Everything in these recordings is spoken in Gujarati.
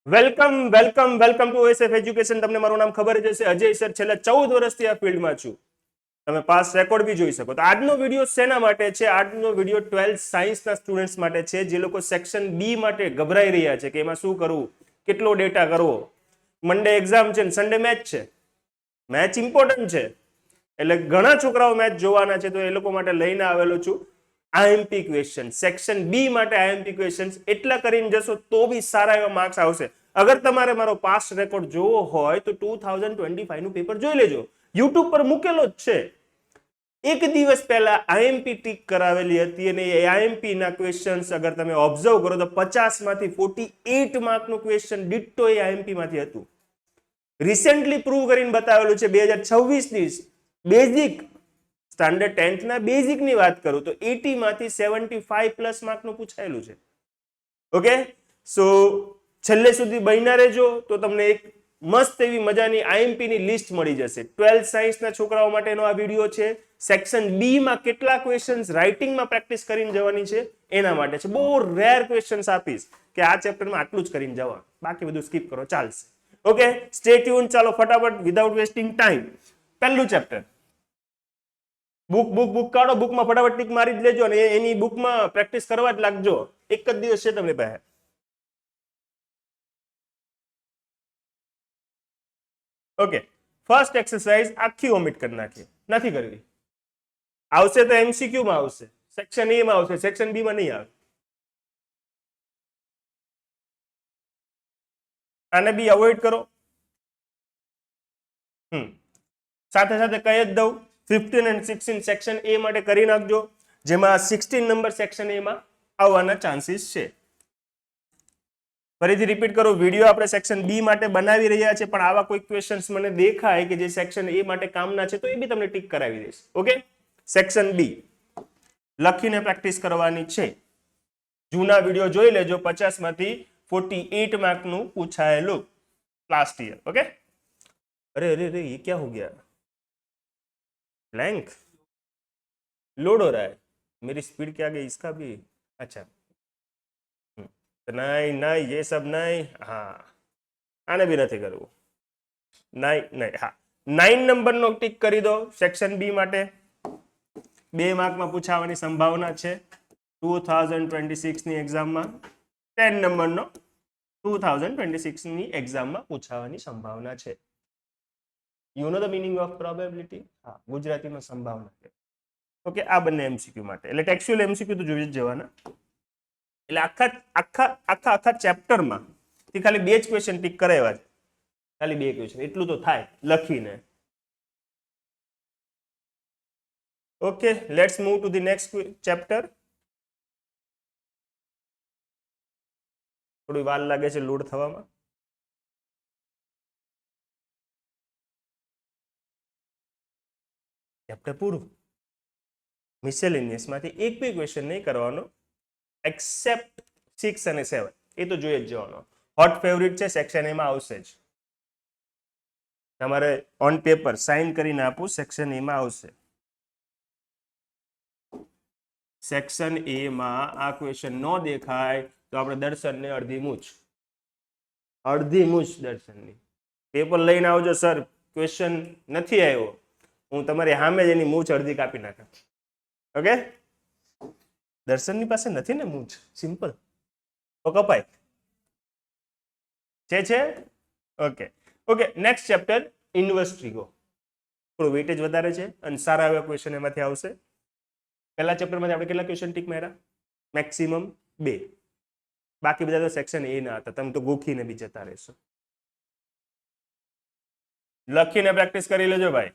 Welcome welcome welcome to OSF education. તમને મારું નામ ખબર જ હશે, અજય સર. છેલ્લા 14 વર્ષથી આ ફિલ્ડમાં છું. તમે પાસ રેકોર્ડ બી જોઈ શકો. તો આજનો વિડીયો શેના માટે છે? આજનો વિડીયો 12th સાયન્સના સ્ટુડન્ટ્સ માટે છે, જે લોકો સેક્શન બી માટે ગભરાઈ રહ્યા છે કે એમાં શું કરવું, કેટલો ડેટા કરવો. મંડે એક્ઝામ છે ને સન્ડે મેચ છે. મેચ ઇમ્પોર્ટન્ટ છે એટલે ઘણા છોકરાઓ મેચ જોવાના છે, તો એ લોકો માટે લઈને આવેલો છું આઈએમપી ક્વેશ્ચન. સેક્શન બી માટે આઈએમપી ક્વેશ્ચન એટલા કરીને જશો તો બી સારા એવા માર્ક્સ આવશે. અગર તમારે મારો પાસ્ટ રેકોર્ડ જોવો હોય તો 2025 નું પેપર જોઈ લેજો, યુટ્યુબ પર મૂકેલો જ છે. એક દિવસ પહેલા આઈએમપી ટીક કરાવેલી હતી અને એ આઈએમપી ના ક્વેશ્ચન્સ અગર તમે ઓબ્ઝર્વ કરો તો 50 માંથી 48 માર્કનું ક્વેશ્ચન ડિટ્ટો એ આઈએમપી માંથી હતું. રિસેન્ટલી પ્રૂવ કરીને બતાવેલું છે 2026 ની બેઝિક સ્ટાન્ડર્ડ 10th ના બેઝિક ની વાત કરું તો 80 માંથી 75 પ્લસ માર્કનું પૂછાયેલું છે. ઓકે, સો છેલ્લે સુધી બન્યા રહેજો તો તમને એક મસ્ત એવી મજાની આઈએમપી ની લિસ્ટ મળી જશે. 12th સાયન્સના છોકરાઓ માટેનો આ વિડીયો છે. સેક્શન બી માં કેટલા ક્વેશ્ચન્સ રાઇટિંગમાં પ્રેક્ટિસ કરીને જવાની છે એના માટે છે. બહુ રેર ક્વેશ્ચન્સ આપીશ કે આ ચેપ્ટરમાં આટલું જ કરીને જવાનું, બાકી બધું સ્કીપ કરો ચાલશે. Okay, stay tune. ચાલો ફટાફટ વિધાઉટ વેસ્ટિંગ ટાઈમ પહેલું ચેપ્ટર. બુક કાઢો, બુકમાં ફટાફટ ટીક મારી જ લેજો અને એની બુકમાં પ્રેક્ટિસ કરવા જ લાગજો. એક જ દિવસ છે તમને પાસે. ઓકે, ફર્સ્ટ એક્સરસાઇઝ આખી ઓમિટ કરી નાખીએ, નથી કરવી. આવશે તો એમસીક્યુ માં આવશે, સેક્શન એ માં આવશે, સેક્શન બી માં નહીં આવે. આને બી અવોઇડ કરો. સાથે સાથે કહી જ દઉં 15 અને 16 સેક્શન એ માટે કરી નાખજો, જેમાં 16 નંબર સેક્શન એ માં આવવાના ચાન્સીસ છે. ફરીથી રિપીટ કરો, વિડીયો આપણે સેક્શન બી માટે બનાવી રહ્યા છે, પણ આવા કોઈ ક્વેશ્ચન્સ મને દેખાય કે જે સેક્શન એ માટે કામના છે તો એ બી તમને ટીક કરાવી દઈશ. ઓકે, સેક્શન બી લખીને પ્રેક્ટિસ કરવાની છે. જૂના વિડીયો જોઈ લેજો, 50 માંથી 48 માર્કનું પૂછાયેલું લાસ્ટ યર. ઓકે, अरे अरे अरे ये क्या हो गया, ब्लैंक लोड हो रहा है, मेरी स्पीड क्या गई इसका भी. अच्छा, नहीं नहीं ये सब नहीं, हाँ आने भी નથી કરવું. નહીં નહીં, હા 9 નંબરનો ટીક કરી દો સેક્શન બી માટે. 2 માર્કમાં પૂછાવાની સંભાવના છે 2026 ની એક્ઝામમાં. 10 નંબરનો 2026 ની એક્ઝામમાં પૂછાવાની સંભાવના છે. You know the meaning of probability? હા, ગુજરાતીમાં સંભાવના છે. ઓકે, આ બંને એમસીક્યુ માટે, એટલે ટેક્સ્ચ્યુઅલ એમસીક્યુ તો જોઈ જ જવાના. એટલે આખા ચેપ્ટરમાં થી ખાલી 2 જ ક્વેશ્ચન ટીક કરાવ્યા છે, ખાલી 2 ક્વેશ્ચન, એટલું તો થાય લખીને. Okay, let's move to the next chapter. થોડી વાર લાગે છે લોડ થવામાં. ચેપ્ટર પૂરું. મિસેલેનિયસ માંથી એક બી ક્વેશ્ચન નહીં કરવાનો, એક્સેપ્ટ 6 અને 7, એ તો જોઈ જ જવાનો. હોટ ફેવરિટ છે, સેક્શન એમાં આવશે જ. તમારે ઓન પેપર સાઇન કરીને આપું, સેક્શન એમાં આવશે. સેક્શન એ માં આ ક્વેશ્ચન નો દેખાય તો આપણે દર્શનને અડધી મૂછ દર્શનની પેપર લઈને આવજો. સર ક્વેશ્ચન નથી આવ્યો, હું તમારી સામે જ એની મૂછ અડધી કાપી નાખા. ઓકે, દર્શનની પાસે નથી ને મૂછ, સિમ્પલ તો કપાય છે. Okay okay, next chapter inverse trigo. થોડું વેટેજ વધારે છે અને સારા એવા ક્વેશ્ચન એમાંથી આવશે. પહેલા ચેપ્ટરમાંથી આપણે કેટલા ક્વેશ્ચન ટીક માર્યા? મેક્સિમમ 2. બાકી બધા તો સેક્શન એ ના હતા, તમે તો ગોખીને બી જતા રહેશો. લખીને પ્રેક્ટિસ કરી લેજો ભાઈ.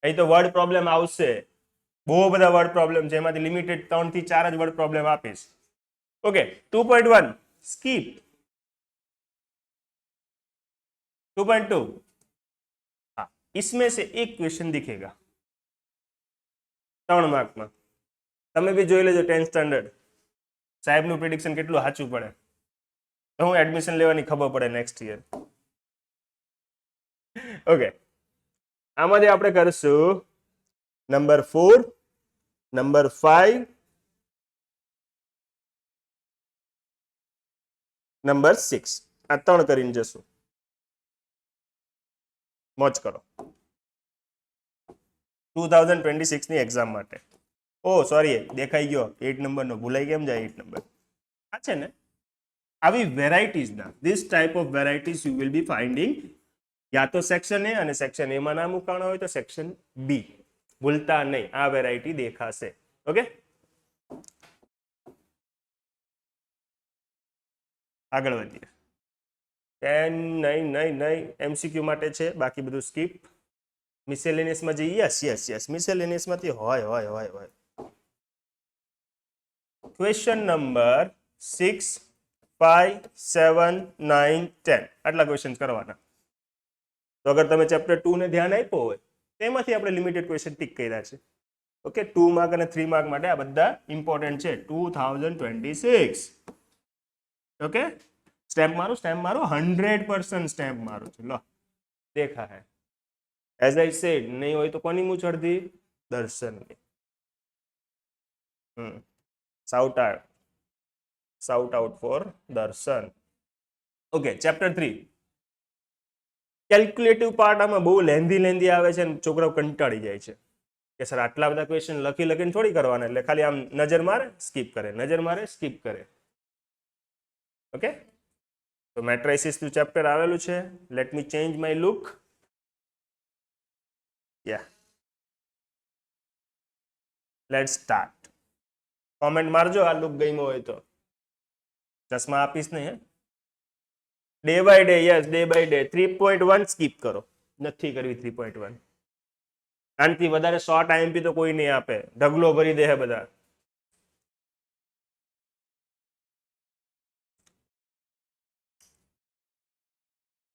અહીં તો વર્ડ પ્રોબ્લેમ આવશે, બહુ બધા વર્ડ પ્રોબ્લેમ છે, એમાંથી લિમિટેડ 3 થી 4 જ વર્ડ પ્રોબ્લેમ આપીશ. Okay, 2.1 skip. 2.2 हाँ, इसमें से एक क्वेश्चन दिखेगा 3 માર્કમાં. તમે બી જોઈ લેજો 10th સ્ટાન્ડર્ડ સાહેબનું પ્રિડિક્શન કેટલું સાચું પડે, તો હું એડમિશન લેવાની ખબર પડે નેક્સ્ટ યર. ઓકે, આમાંથી આપણે કરશું નંબર 4, નંબર 5, નંબર 6. આ 3 કરીને જશું. મોજ કરો 2026 ની એક્ઝામ માટે. ઓ સોરી, દેખાઈ ગયો 8 નંબરનો. ભૂલાઈ કેમ જાય 8 નંબર? આ છે ને, આવી વેરાયટીઝના, this type of varieties you will be finding યા તો સેક્શન એ, અને સેક્શન એ માં ના મૂકાણા હોય તો સેક્શન બી. ભૂલતા નહીં, આ વેરાયટી દેખાશે. ઓકે, આગળ વધીએ. 10 નહીં MCQ માટે છે, બાકી બધું સ્કીપ. મિસેલેનિયસમાં જઈએ. યસ મિસેલેનિયસમાંથી હોય. ક્વેશ્ચન નંબર 6, 5, 7, 9, 10 આટલા ક્વેશ્ચન કરવાના. તો અગર તમે ચેપ્ટર 2 ને ધ્યાન આપ્યો હોય તેમાંથી આપણે લિમિટેડ ક્વેશ્ચન ટીક કર્યા છે. ઓકે, 2 માર્ક અને 3 માર્ક માટે આ બધા ઇમ્પોર્ટન્ટ છે. 2026. ઓકે, સ્ટેમ્પ મારો 100% સ્ટેમ્પ મારું છું. લો, દેખા હે. એઝ આઈ સેડ, નહીં હોય તો કોની મૂછ અડધી? દર્શનની. શાઉટ આઉટ ફોર દર્શન. Okay, chapter 3. કેલ્ક્યુલેટિવ પાર્ટ આમાં બહુ લેન્ધી આવે છે અને છોકરાઓ કંટાળી જાય છે કે સર આટલા બધા ક્વેશ્ચન લખીને થોડી કરવાના, એટલે ખાલી આમ નજર મારે સ્કીપ કરે. ઓકે, તો મેટ્રાઇસિસ નું ચેપ્ટર આવેલું છે. Let me change my look. Yeah, let's start. Comment મારજો આ લુક ગમ્યો હોય તો. ચશ્મા આપીશ નહીં હે. Day by day. Yes, day by day. 3.1 skip કરો, નથી કરવી 3.1. આનાથી વધારે શોર્ટ આઈએમપી તો કોઈ નહીં આપે, ઢગલો ભરી દે બધા.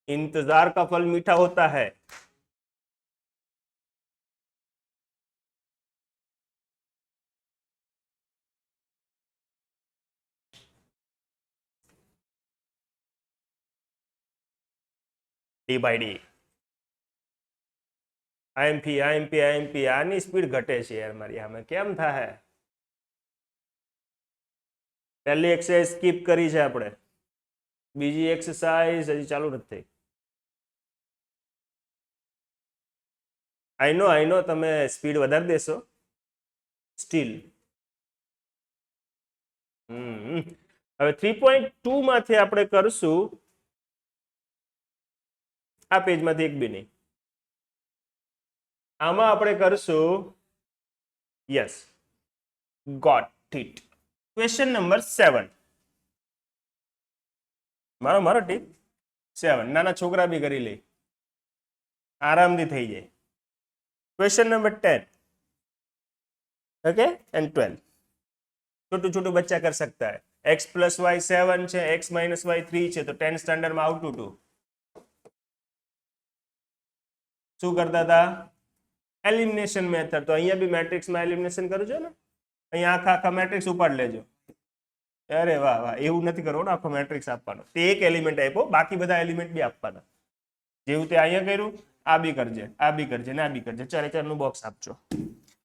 इंतजार का फल मीठा होता है. Day by day. આઈએમપી આની સ્પીડ ઘટે છે યાર મારી સામે. કેમ થાય? પહેલી એક્સરસાઇઝ સ્કીપ કરી છે આપણે, બીજી એક્સરસાઇઝ હજી ચાલુ નથી થઈ. આઈ નો તમે સ્પીડ વધારી દેશો સ્ટીલ. હવે 3.2 માંથી આપણે કરશું, આ પેજમાંથી એક બી નહીં, આમાં આપણે કરશું. Yes, got it. Question number 7. મારો ટીપ 7. નાના છોકરા બી કરી લે, આરામથી થઈ જાય. Question number 10. Okay, and 12. छोटू बच्चा कर सकता है. x प्लस वाई 7 છે, x माइनस वाई 3 છે, તો 10 સ્ટાન્ડર્ડ માં આઉટ ટુ શું કરતા હતા? Elimination method. તો અહીંયા બી મેટ્રિક્સ માં એલિમિનેશન કરજો ને. અહીંયા આખા મેટ્રિક્સ ઉપાડ લેજો. અરે વાહ, એવું નથી કરવાનું, આખો મેટ્રિક્સ આપવાનો. તે એક એલિમેન્ટ આપ્યો, બાકી બધા એલિમેન્ટ બી આપવાના. જેવું તે અહીંયા કર્યું, આ બી કરજે, આ બી કરજે ને આ બી કરજે. 4 નું બોક્સ આપજો.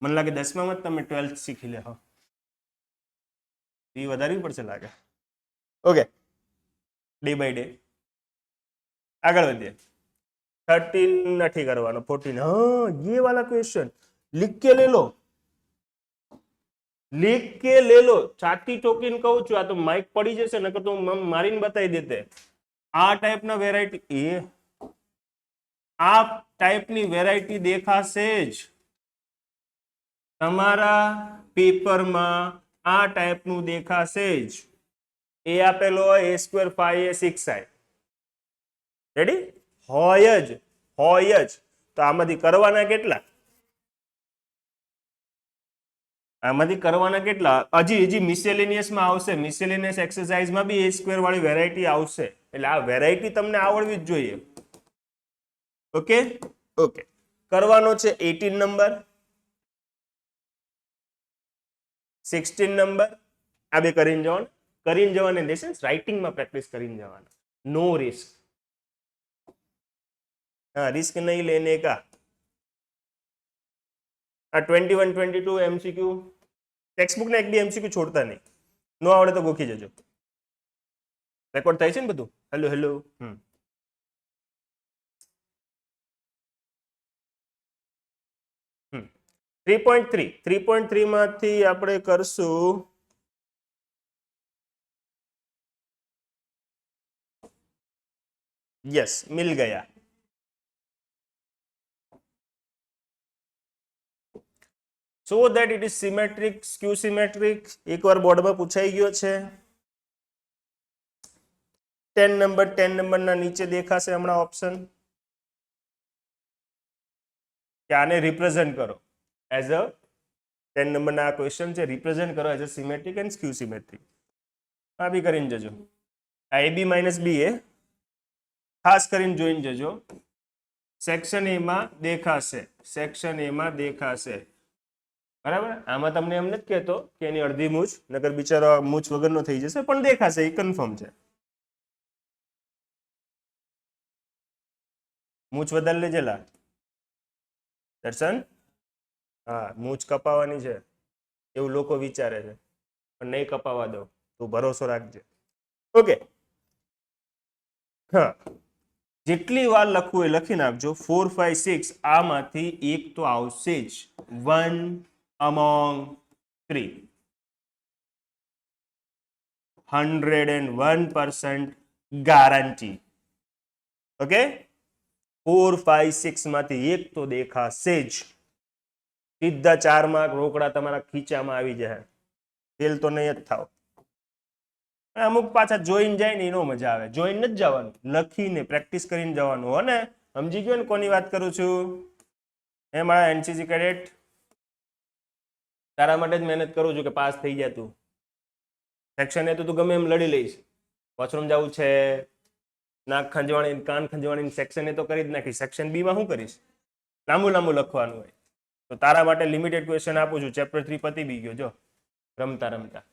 મને લાગે 10માં તમે 12th શીખી લે. ફી વધારવી પડશે લાગે. Okay, day by day. આગળ વધીએ. 13 નથી કરવાનો, 14. हाँ, ये वाला क्वेश्चन लिख के ले लो. છાતી ટોકીને કહું છું, આ તો માઇક પડી જશે, નકર તો મારીને બતાવી દેતે. આ ટાઈપના વેરાયટી આ ટાઈપની વેરાયટી દેખાશે જ તમારા પેપરમાં. આ ટાઈપનું દેખાશે જ. એ આપેલો હોય a² 5a 6i. રેડી? હોય જ. તો આમાંથી કરવાના કેટલા? હજી મિસેલેનિયસમાં આવશે. મિસેલેનિયસ એક્સરસાઇઝમાં બી a² વાળી વેરાયટી આવશે. એટલે આ વેરાયટી તમને આવડવી જ જોઈએ. ઓકે. કરવાનો છે 18 નંબર, 16 નંબર. આ બે કરીને જવાના. રાઇટિંગમાં પ્રેક્ટિસ કરીને જવાના. નો રિસ્ક. हाँ, रिस्क नहीं लेने का. 21, 22 MCQ. टेक्स्ट बुक ने एक भी MCQ छोड़ता नहीं. नो आवड़े तो गोखी जजो. રેકોર્ડ થાય છે ને બધું? Hello hello. 3.3 માંથી આપણે કરશું યસ મિલ ગયા. So that it is symmetric skew symmetric એકવાર બોર્ડમાં પૂછાઈ ગયો છે. 10 નંબરના નીચે દેખાશે હમણાં ઓપ્શન કે આને રિપ્રેઝન્ટ કરો એઝ અ 10 નંબરના આ ક્વેશ્ચન છે, રિપ્રેઝન્ટ કરો as a symmetric and skew symmetric. આ બી કરીને જજો. આ AB માઇનસ બી એ ખાસ કરીને જોઈને જજો. સેક્શન એમાં દેખાશે, સેક્શન એમાં દેખાશે. બરાબર, આમાં તમને એમ નથી કહેતો કે એની અડધી મૂછ, નકર બિચારો મૂછ વગરનો થઈ જશે, પણ દેખાશે, એ કન્ફર્મ છે. મૂછ વધારે લેજેલા દર્શન. હા, મૂછ કપાવવાની છે એવું લોકો વિચારે છે, પણ નહીં કપાવવા દો, તું ભરોસો રાખજે. ઓકે, હા, જેટલી વાર લખવું એ લખી નાખજો. 4, 5, 6 આમાંથી એક તો આવશે જ. 1 among 3, 101% guarantee. ઓકે, 4, 5, 6 માંથી એક તો દેખાશે જ. સીધા 4 માર્ક રોકડા તમારા ખીચામાં આવી જાય. ફેલ તો નહીં જ થાવ. અમુક પાછા જોઈને જાય ને એનો મજા આવે. જોઈને નથી જવાનું, લખીને પ્રેક્ટિસ કરીને જવાનું. હો ને, સમજી ગયો ને કોની વાત કરું છું? એ મારા એનસીસી કેડેટ, તારા માટે જ મહેનત કરું છું કે પાસ થઈ જાય તું. સેક્શન એ તો તું ગમે એમ લડી લઈશ. વોશરૂમ જવું છે, નાક ખંજવાણી, કાન ખંજવાણી, સેક્શન એ તો કરી જ નાખીશ. સેક્શન બી માં શું કરીશ? લાંબુ લાંબુ લખવાનું હોય. તો તારા માટે લિમિટેડ ક્વેશ્ચન આપું છું. ચેપ્ટર 3 પતી બી ગયો જો, રમતા રમતા.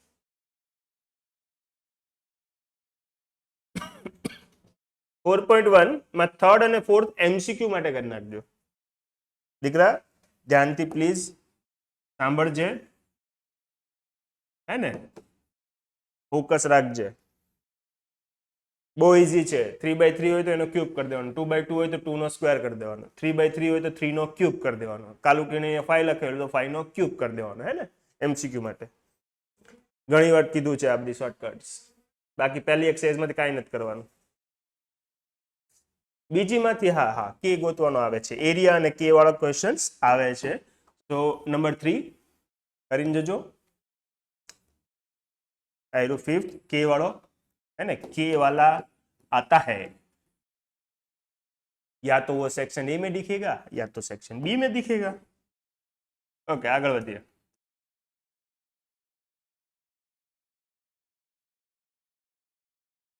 4.1 માં થર્ડ અને ફોર્થ MCQ માટે કરી નાખજો. દીકરા ધ્યાનથી પ્લીઝ સાંભળજે, હે ને, ફોકસ રાખજે. બહુ ઇઝી છે. 3/3 હોય તો એનો ક્યુબ કરી દેવાનો, 2/2 હોય તો 2 નો સ્ક્વેર કરી દેવાનો, 3/3 હોય તો 3 નો ક્યુબ કરી દેવાનો. કાલુકીને 5 લખેલું તો 5 નો ક્યુબ કરી દેવાનો, હે ને, MCQ માટે. ઘણી વાર કીધું છે આ બધી શોર્ટકટ્સ. બાકી પહેલી એક્સરસાઇઝમાંથી કાંઈ નથી કરવાનું. બીજીમાંથી હા કે ગોતવાનો આવે છે. એરિયા અને કે વાળો ક્વેશ્ચન્સ આવે છે. તો નંબર 3 કરીને જજો. आयरो 5th के वालों है ना, के वाला आता है, या तो वो सेक्शन ए में दिखेगा या तो सेक्शन बी में दिखेगा. ओके, आगे बढ़िए.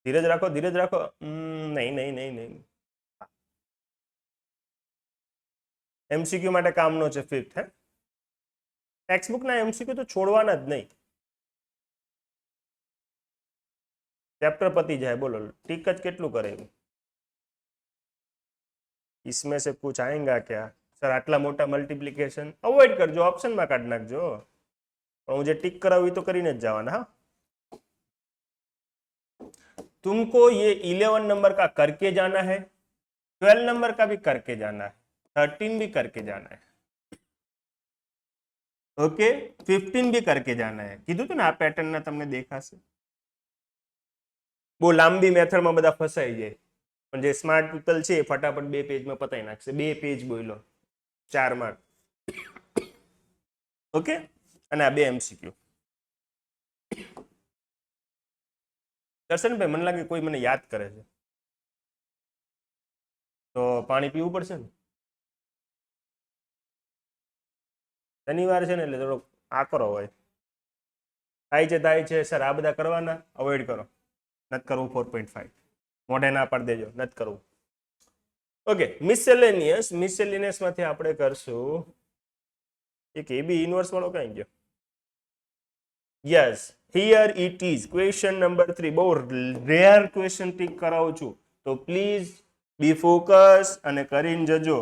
धीरज रखो, धीरज रखो. नहीं नहीं नहीं नहीं, एमसीक्यू માટે કામનો છે 5th. હે, ટેક્સ્ટબુક ના એમસીક્યુ તો છોડવાના જ નહીં. चैप्टर पति जाए, बोलो टिक ज કેટલું કરે? इसमें से कुछ आएगा क्या? सर आटला मोटा मल्टीप्लिकेशन अवॉइड करजो, ऑप्शन में काढ नाखजो. पण हूँ जे टिक करावी तो करीने ज जवाना. हाँ, तुमको ये 11 नंबर का करके जाना है, 12 नंबर का भी करके जाना है, 13 भी करके जाना है, ओके, 15 भी करके जाना है. कीधुं तो ने आ पेटर्न ना तमने देखाशे. બહુ લાંબી મેથડમાં બધા ફસાઈ જાય, પણ જે સ્માર્ટ પીપલ છે એ ફટાફટ 2 પેજમાં પતાઈ નાખશે. 2 પેજ બોલો, 4 માર્ક. ઓકે, અને આ 2 MCQ. દર્શનભાઈ, મને લાગે કોઈ મને યાદ કરે છે, તો પાણી પીવું પડશે ને. શનિવાર છે ને એટલે થોડોક આકરો હોય. થાય છે સર આ બધા કરવાના, અવોઇડ કરો. નથી કરવું 4.5, મોઢે ના પાડી દેજો, નથી કરવું. ઓકે, મિસેલેનિયસ માંથી આપણે કરશું એક AB ઇનવર્સ વાળો કઈ ગયો. Yes, here it is question number 3. બહુ રેર ક્વેશ્ચન ટીક કરાવું છું, તો પ્લીઝ બી ફોકસ અને કરીને જજો.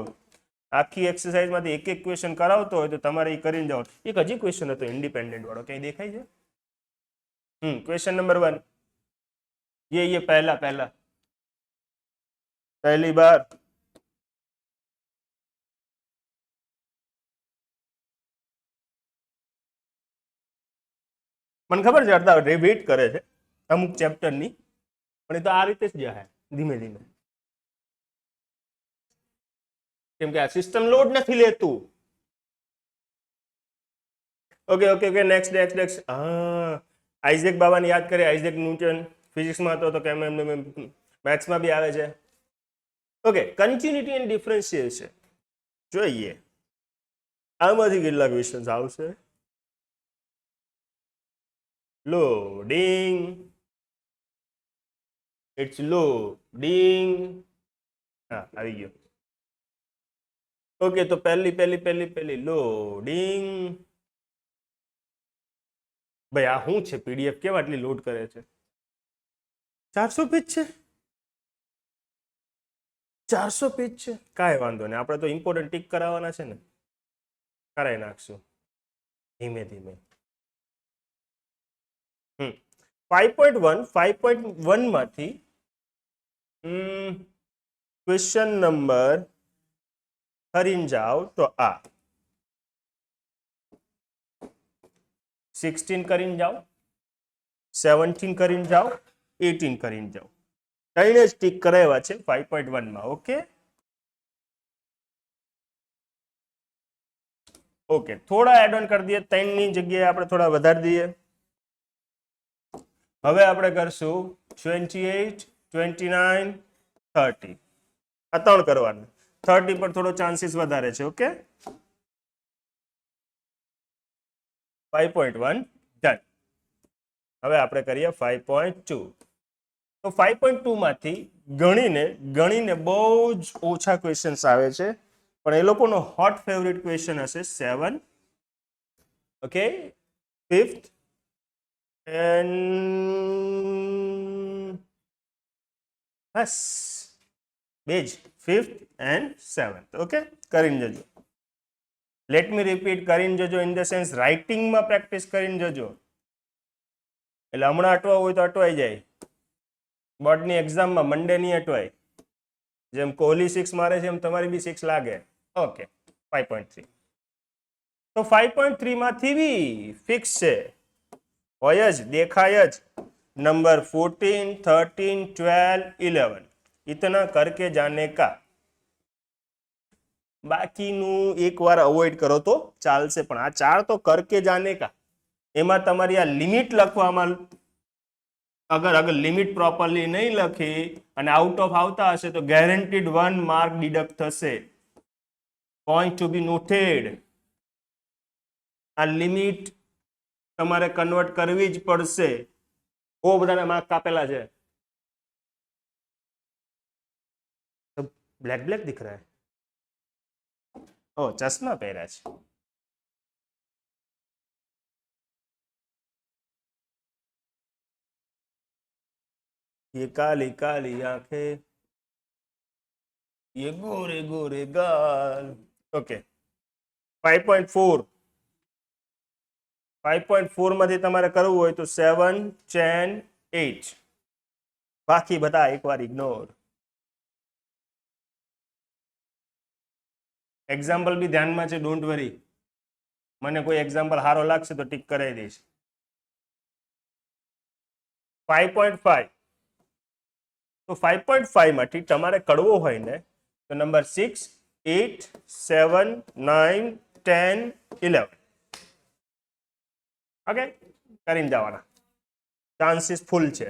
આખી એક્સરસાઇઝ માંથી એક એક ક્વેશ્ચન કરાવતો હોય તો તમારે એ કરીને જાઓ. એક હજી ક્વેશ્ચન હતો ઇન્ડિપેન્ડન્ટ વાળો, ક્યાંય દેખાય છે? Question number 1. ये पहला पहला पहली बार મને ખબર છે અડધા વેઇટ કરે છે અમુક ચેપ્ટરની, પણ એ તો આ રીતે જ જાય ધીમે ધીમે, કેમ કે આ સિસ્ટમ લોડ નથી લેતું. Okay okay okay next next next. હા, આઇઝેક બાબાને યાદ કરીએ. આઇઝેક ન્યૂટન ફિઝિક્સમાં હતો તો કેમ એમને મેથ્સમાં બી આવે છે. ઓકે, કન્ટિન્યુટી એન્ડ ડિફરન્શિએશન જોઈએ. આમાંથી કેટલા ક્વેશ્ચન્સ આવશે? Loading, it's loading. હા, આવી ગયો. ઓકે, તો પહેલી લોડિંગ. ભાઈ આ શું છે? પીડીએફ કેમ આટલી લોડ કરે છે? 400 પેજ છે, 400 પેજ છે. કાંઈ વાંધો નહીં, આપણે તો ઇમ્પોર્ટન્ટ ટીક કરાવવાના છે ને, કરાવી નાખશું ધીમે ધીમે. 5.1 માંથી ક્વેશ્ચન નંબર કરીને જાઓ તો આ 16 કરીને જાઓ, 17 કરીને જાઓ, 18 કરીને જાઓ. ત્રણે જ ટીક કરાવ્યા છે 5.1 માં. ઓકે ઓકે, થોડા એડ ઓન કરી દઈએ. 3 ની જગ્યાએ આપણે થોડા વધારી દઈએ. હવે આપણે કરશું 28, 29, 30. આ 3 કરવાના. 30 પર થોડો ચાન્સીસ વધારે છે. Okay, 5.1 done. હવે આપણે કરીએ 5.2. તો 5.2 માંથી ગણીને બહુ જ ઓછા ક્વેશ્ચન્સ આવે છે, પણ એ લોકોનો હોટ ફેવરિટ ક્વેશ્ચન હશે 7, ઓકે, 5th એન્ડ બસ બે જ, 5th એન્ડ 7th. ઓકે, કરીને જજો. લેટ મી રિપીટ, કરીને જજો ઇન ધ સેન્સ રાઇટિંગમાં પ્રેક્ટિસ કરીને જજો. એટલે હમણાં અટવા હોય તો અટવાઈ જાય, બોર્ડની એક્ઝામમાં મંડે નહીં અટવાય. જેમ કોહલી 6 મારે છે એમ તમારી બી 6 લાગે. ઓકે, 5.3. તો 5.3 માંથી બી ફિક્સ છે, હોય જ, દેખાય જ. નંબર 14, 13, 12, 11 इतना करके जाने का. બાકીનું એકવાર અવોઇડ કરો તો ચાલશે, પણ આ 4 તો કરકે જાને કા. એમાં તમારી આ લિમિટ લખવામાં અગર લિમિટ પ્રોપરલી નહીં લખી અને આઉટ ઓફ આવતા હશે તો ગેરંટીડ 1 માર્ક ડિડક્ટ થશે. પોઈન્ટ ટુ બી નોટેડ. આ લિમિટ તમારે કન્વર્ટ કરવી જ પડશે. બહુ બધાના માર્ક કાપેલા છે. બ્લેક બ્લેક दिख रहा है. ઓ ચશ્મા પહેર્યા છે. ये काली काली आंखें, ये गोरे गोरे गाल. ओके, 5.4. 5.4 માંથી તમારે કરવું હોય તો 7, 10, 8. બાકી બધા એકવાર ઇગ્નોર. એક્ઝામ્પલ બી ધ્યાનમાં છે, ડોન્ટ વરી. મને કોઈ એક્ઝામ્પલ સારો લાગશે તો ટીક કરાવી દઈશ. 5.5. તો 5.5 માંથી તમારે કરવો હોય ને તો નંબર 6, 8, 7, 9, 10, 11. ઓકે, કરીને જવાના. ચાન્સીસ ફૂલ છે.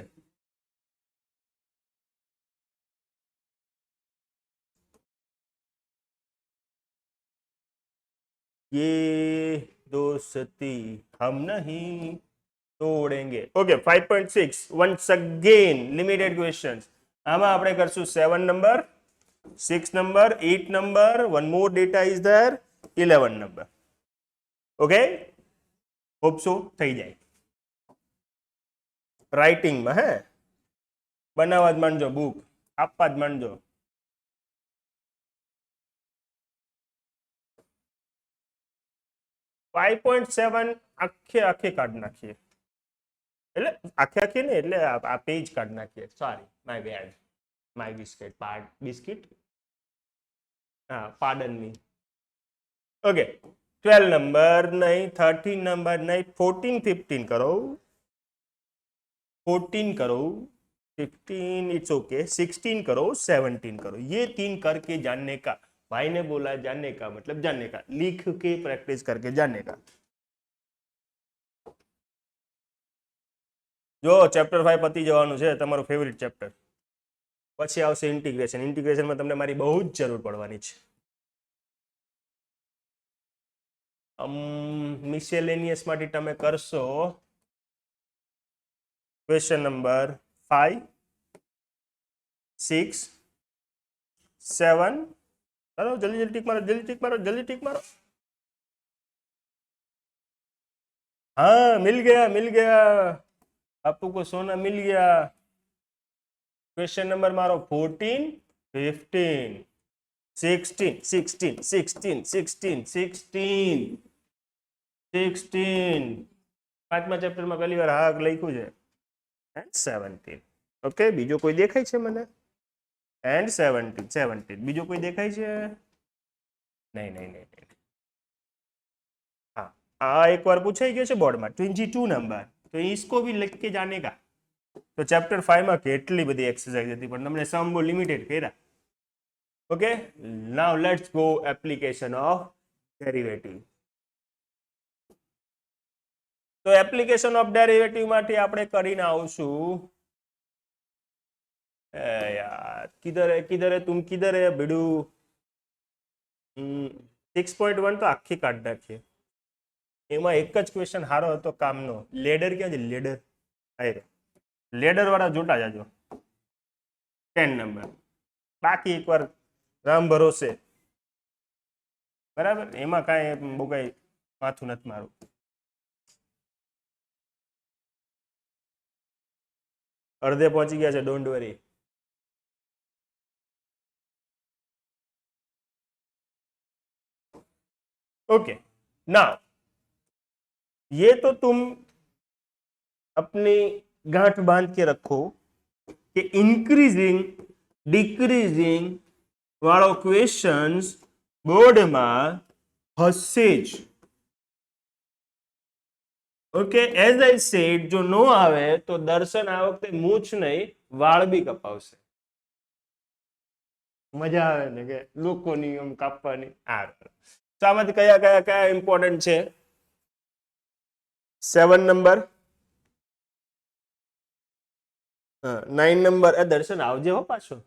ये दोस्ती हम नहीं तोड़ेंगे. Okay, 5.6 once again limited questions. આમાં આપણે કરશું 7 number, 6 number, 8 number, one more data is there, 11 number. Okay, hope so થઈ જાય. રાઇટિંગમાં હે બનાવવા જ માંડજો, બુક આપવા જ માંડજો. फाइव 5.7 આખે કાઢ નાખીએ. એટલે આખે આખી ને એટલે આ પેજ કાઢ નાખીએ. Sorry, my bad, my biscuit હા, પાર્ડન મી. ઓકે, 12 નંબર નહીં, 13 नंबर नहीं, 14 15 करो, 14 करो, 15 इट्स ओके, 16 करो, 17 करो. ये 3 करके जानने का. भाई ने बोला जानने का मतलब जानने का, लिख के प्रैक्टिस करके जानने का. જો ચેપ્ટર 5 પતી જવાનું છે, તમારું ફેવરિટ ચેપ્ટર. પછી આવશે ઇન્ટિગ્રેશન. ઇન્ટિગ્રેશનમાં તમને મારી બહુ જ જરૂર પડવાની છે. મિસેલેનિયસ માટે તમે કરશો ક્વેશ્ચન નંબર 5 6 7. चलो जल्दी जल्दी टिक मारो, जल्दी टिक मारो, जल्दी टिक मारो. हाँ, मिल गया आपको को सोना मिल गया. क्वेश्चन नंबर मारो 14 15 16 16 16 16 16 16. પાંચમા ચેપ્ટરમાં પહેલી વાર હા લખ્યું છે. એન્ડ 17. ઓકે, બીજો કોઈ દેખાય છે મને? એન્ડ 17. બીજો કોઈ દેખાય છે? નહીં. हाँ, एक बार पूछा ही गया बोर्ड में 22 नंबर, तो इसको भी लिख के जाने का. तो चैप्टर 5 में કેટલી બધી એક્સરસાઇઝ હતી પણ તમને સમ બહુ લિમિટેડ કર્યા. Okay, now let's go application of derivative. તો એપ્લિકેશન ઓફ ડેરિવેટિવ માટે આપણે કરીને આવશું. यार किधर है तुम, किधर है बिडू? 6.1 તો આખી કાઢ નાખીએ. એમાં એક જ ક્વેશ્ચન હારો હતો કામનો. લેડર ક્યાં છે? લેડર આય લેડર વાળા જોટા જાજો. 10 નંબર બાકી એકવાર રામ ભરોસે, બરાબર. એમાં કાંઈ બહુ કાંઈ માથું નથી મારું. અડધે પહોંચી ગયા છે, ડોન્ટ વરી. ओके, नाउ ये तो तुम अपनी गांठ बांध के रखो कि इंक्रीजिंग डिक्रीजिंग वाળો क्वेश्चंस बोर्ड में हसे ज. ओके, एज आई सेड जो नो आवे तो दर्शन आ वखते मूछ नहीं वाળ बी कपावशे. मजा आवे ने के लोकोनी एम कापवानी. आ તો આમાંથી કયા કયા કયા ઇમ્પોર્ટન્ટ છે? 7 નંબર, 9 નંબર. એ દર્શન આવજે હો પાછો.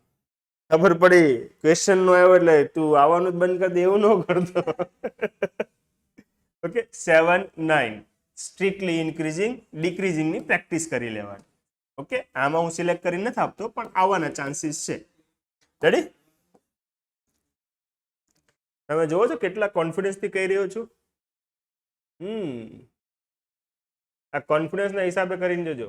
ખબર પડી ક્વેશ્ચન નો આવ્યો એટલે તું આવવાનું જ બંધ કરી દે એવું ન કરતો. ઓકે, 7 9 સ્ટ્રિક્ટલી ઇન્ક્રીઝિંગ ડિક્રીઝિંગ ની પ્રેક્ટિસ કરી લેવાની. ઓકે, આમાં હું સિલેક્ટ કરી નથી આપતો પણ આવવાના ચાન્સીસ છે. રેડી? તમે જોવો છો કેટલા કોન્ફિડન્સ થી કહી રહ્યો છું. આ કોન્ફિડન્સ ના હિસાબે કરીને જોજો.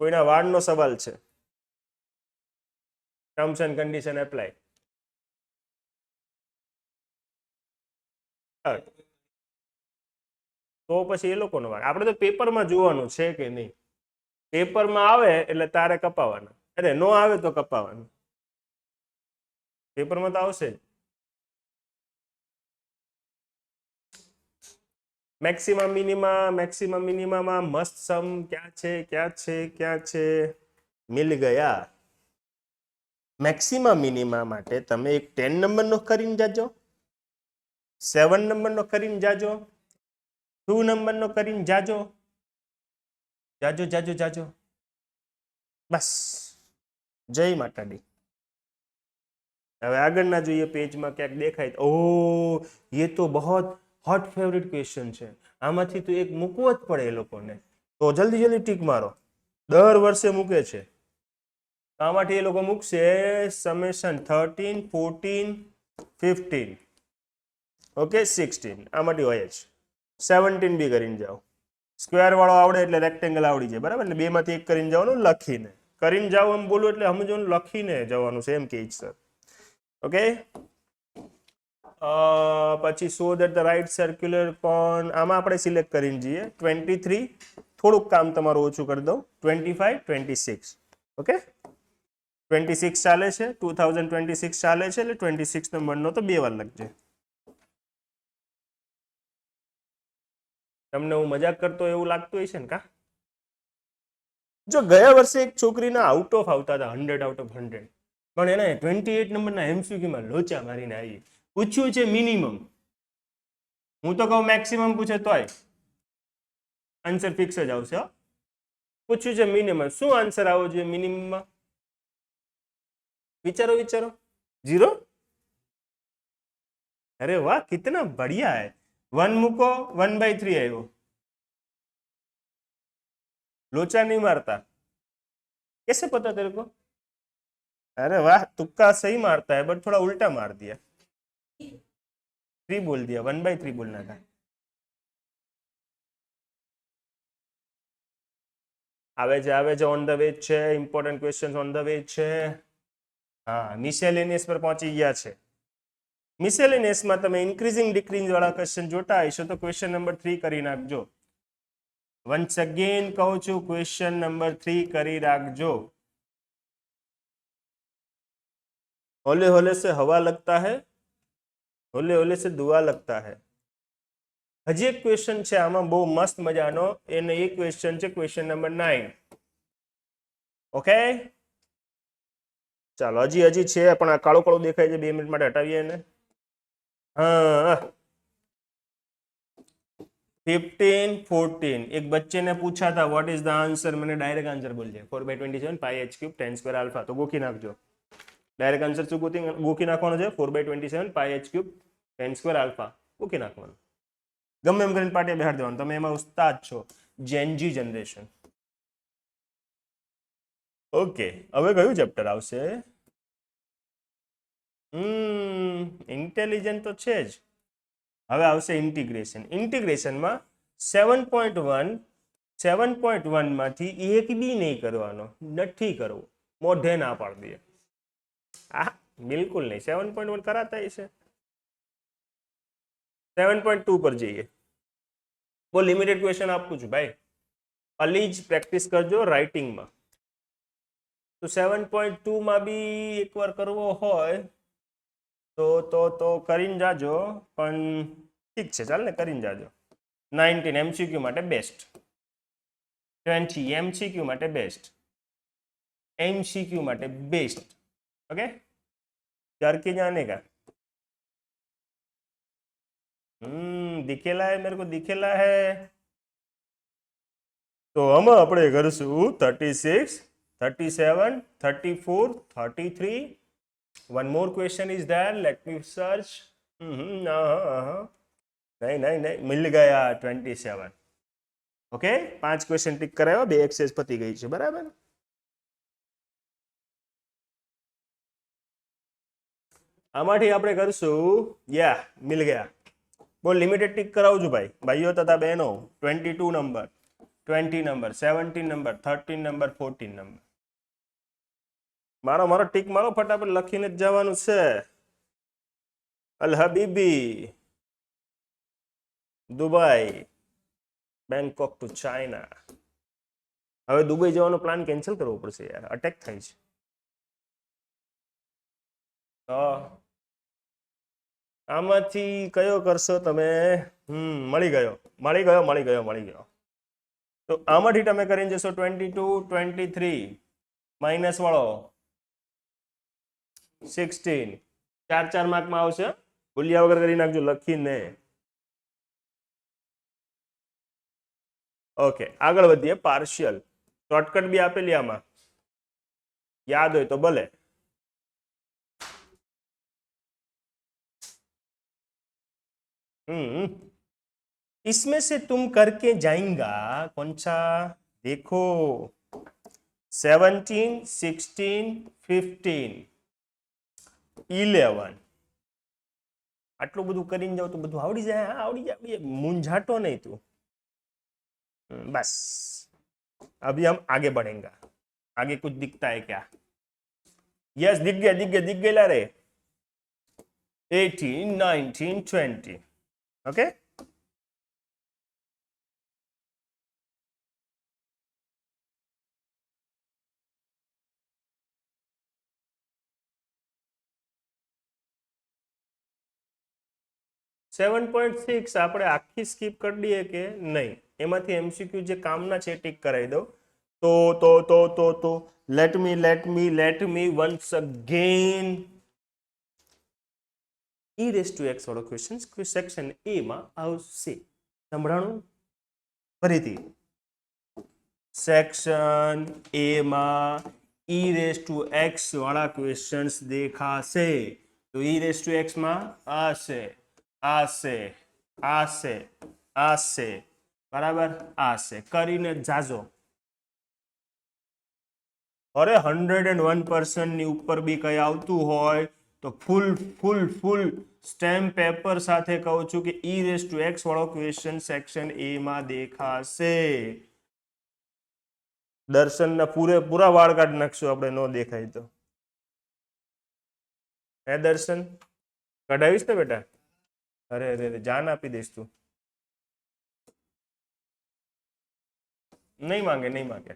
કોઈના વાળનો સવાલ છે? Terms and condition apply. તો પછી એ લોકોનો વાળ. આપણે તો પેપરમાં જોવાનું છે કે નહીં. પેપરમાં આવે એટલે તારે કપાવાના, અરે નો આવે તો કપાવાનું. પેપરમાં તો આવશે જ. મેક્સિમમ મિનિમમ મસ્ત સમ ક્યાં છે મિલ ગયા. મેક્સિમમ મિનિમમ માટે તમે એક 10 નંબરનો કરીને જાજો, 7 નંબરનો કરીને જાજો, 2 નંબરનો કરીને જાજો. બસ, જય માતાજી. હવે આગળના જોઈએ પેજમાં ક્યાંક દેખાય. ઓહ, ये तो बहुत हॉट फेवरेट क्वेश्चन છે. આમાંથી તો એક મૂકવો જ પડે એ લોકોને. તો જલ્દી ટીક મારો. દર વર્ષે મૂકે છે. આમાંથી એ લોકો મૂકશે સમેશન 13 14 15 ઓકે 16. આમાંથી હોય જ 17 બી કરીને જાઓ. સ્ક્વેર વાળો આવડે એટલે રેક્ટેંગલ આવડી જાય, બરાબર ને? 2 માંથી એક કરીને જવાનું, લખીને કરીને જાઓ એમ બોલું એટલે સમજવાનું લખીને જવાનું છે એમ કે સર. ઓકે, પછી show that the right circular cone, આમાં આપણે સિલેક્ટ કરીને જઈએ 23, થોડુંક કામ તમારું ઓછું કરી દઉં, 25, 26. ઓકે, 26 ચાલે છે, 2026 ચાલે છે, એટલે 26 નંબરનો તો 2 વાર લખજે. તમને હું મજાક કરતો એવું લાગતું હોય છે ને કા? જો ગયા વર્ષે એક છોકરીના આઉટ ઓફ આવતા હતા 100 આઉટ ઓફ 100, પણ એને 28 નંબરના એમસીક્યુમાં લોચા મારીને આવી. પૂછ્યું છે મિનિમમ, હું તો કહું મેક્સિમમ પૂછે તોય આન્સર ફિક્સ જ આવશે. પૂછ્યું છે મિનિમમ, શું આન્સર આવવો જોઈએ મિનિમમમાં? વિચારો વિચારો. 0? અરે વાહ, કિतना बढ़िया है. 1 મૂકો, 1/3 આવ્યો. लोचा नहीं मारता, कैसे पता तेरे को? अरे वाह, तुक्का सही मारता है बट थोड़ा उल्टा मार दिया. 3 बोल दिया, 1/3 बोलना था. આવે છે ઓન ધ વે છે, important question on the way છે. હા, મિસેલેનિયસ પર પહોંચી ગયા છે. મિસેલેનિયસમાં તમે ઇન્ક્રીઝિંગ ડિક્રીઝ વાળા ક્વેશ્ચન જોતા હશો તો ક્વેશ્ચન નંબર 3 કરી નાખજો. વન્સ અગેન કહું છું, ક્વેશ્ચન નંબર 3 કરી રાખજો. होले होले से हवा लगता है, होले होले से दुआ लगता है. હજી એક ક્વેશ્ચન છે આમાં બહુ મસ્ત મજાનો, એને એક ક્વેશ્ચન છે ક્વેશ્ચન નંબર 9. ઓકે, ચાલો હજી છે પણ આ કાળો કાળો દેખાય છે, 2 મિનિટ માટે હટાવીએ એને. હા, 15, 14. एक बच्चे ने पूछा था व्हाट इज द आंसर, मैंने डायरेक्ट आंसर बोल दिया 4/27 पाई h³ tan स्क्वायर अल्फा. तो ગોખી નાખજો. ડાયરેક્ટ આન્સર શું ગોખી નાખવાનો છે? 4/27 પાઈ h³ tan સ્ક્વેર આલ્ફા ગોખી નાખવાનું. ગમે એમ કરીને પાટીએ બેહાડી દેવાનું, તમે એમાં ઉસ્તાદ છો. Gen Z generation. ઓકે, હવે કયું ચેપ્ટર આવશે? ઇન્ટેલિજન્ટ તો છે જ. હવે આવશે ઇન્ટિગ્રેશન. ઇન્ટિગ્રેશનમાં 7.1 માંથી એક બી નહીં કરવાનો, નથી કરવો, મોઢે ના પાડી દે. હા, બિલકુલ નહીં. 7.1 કરાતા છે. 7.2 પર જઈએ. બહુ લિમિટેડ ક્વેશ્ચન આપું છું ભાઈ, અલી જ પ્રેક્ટિસ કરજો રાઇટિંગમાં. તો 7.2 માં બી એકવાર કરવો હોય તો કરીને જાજો, પણ ઠીક છે, ચાલ ને, કરીને જાજો. 19 એમસીક્યુ માટે બેસ્ટ, 20 એમસીક્યુ માટે બેસ્ટ, एमसीक्यू માટે बेस्ट. ओके, करके जाने का. दिखेला है, मेरे को दिखेला है. तो हम अपने करશું 36, 37, 34, 33. One more question is there. Let me search. नहीं, मिल गया 27. ओके, 5 क्वेश्चन टिक कराया, 2 एक्सरसाइज पती गई છે, બરાબર. આમાંથી આપણે કરશું, યા મિલ ગયા. બહુ લિમિટેડ ટિક કરાવજો ભાઈઓ તથા બહેનો. 22 number, 20 number, 17 number, 13 number, 14 number. મારો ટિક મારો, ફટાફટ લખીને જ જવાનું છે. અલ હબીબી, દુબઈ, બેંકોક ટુ ચાઇના. હવે દુબઈ જવાનો પ્લાન કેન્સલ કરવો પડશે યાર, અટેક થાય છે. આમાંથી કયો કરશો તમે? મળી ગયો. તો આમાંથી તમે કરીને જશો 22, 23, માઇનસ વાળો 16. 4 માર્કમાં આવશે. ભૂલ્યા વગર કરી નાખજો લખીને. ઓકે, આગળ વધીએ. પાર્શિયલ શોર્ટકટ બી આપેલી આમાં, યાદ હોય તો ભલે. इसमें से तुम करके जाएंगा कौन सा? देखो 17, 16, 15, 11. આટલું બધું કરીને જાવ તો બધું આવડી જાય. આવડી જાય, મૂંઝાતો નહીં તું. बस अभी हम आगे बढ़ेंगे. आगे कुछ दिखता है क्या? यस, दिख गया रे. 18, 19, 20. Okay? સેવન પોઈન્ટ સિક્સ આપણે આખી સ્કીપ કરી દઈએ કે નહીં? એમાંથી MCQ જે કામના છે ટીક કરાવી દો. તો let me once again e raise to x વાળો ક્વેશ્ચન સેક્શન એ માં આવશે. સંભળાણું ફરીથી? સેક્શન એ માં e રેઝ ટુ x વાળા ક્વેશ્ચન્સ દેખાશે. તો e રેઝ ટુ x માં આશે બરાબર, આશે કરીને જાજો. અરે 101% ની ઉપર બી કઈ આવતું હોય તો ફૂલ સ્ટેમ્પ પેપર સાથે કહું છું કે e રેઝ ટુ x વાળો ક્વેશ્ચન સેક્શન એ માં દેખાશે. દર્શનના પૂરેપૂરા વાળ કાઢી નાખશું આપણે નો દેખાય તો. હે દર્શન, કઢાવીશ ને બેટા? અરે જાન આપી દઈશ તું. નહીં માંગે,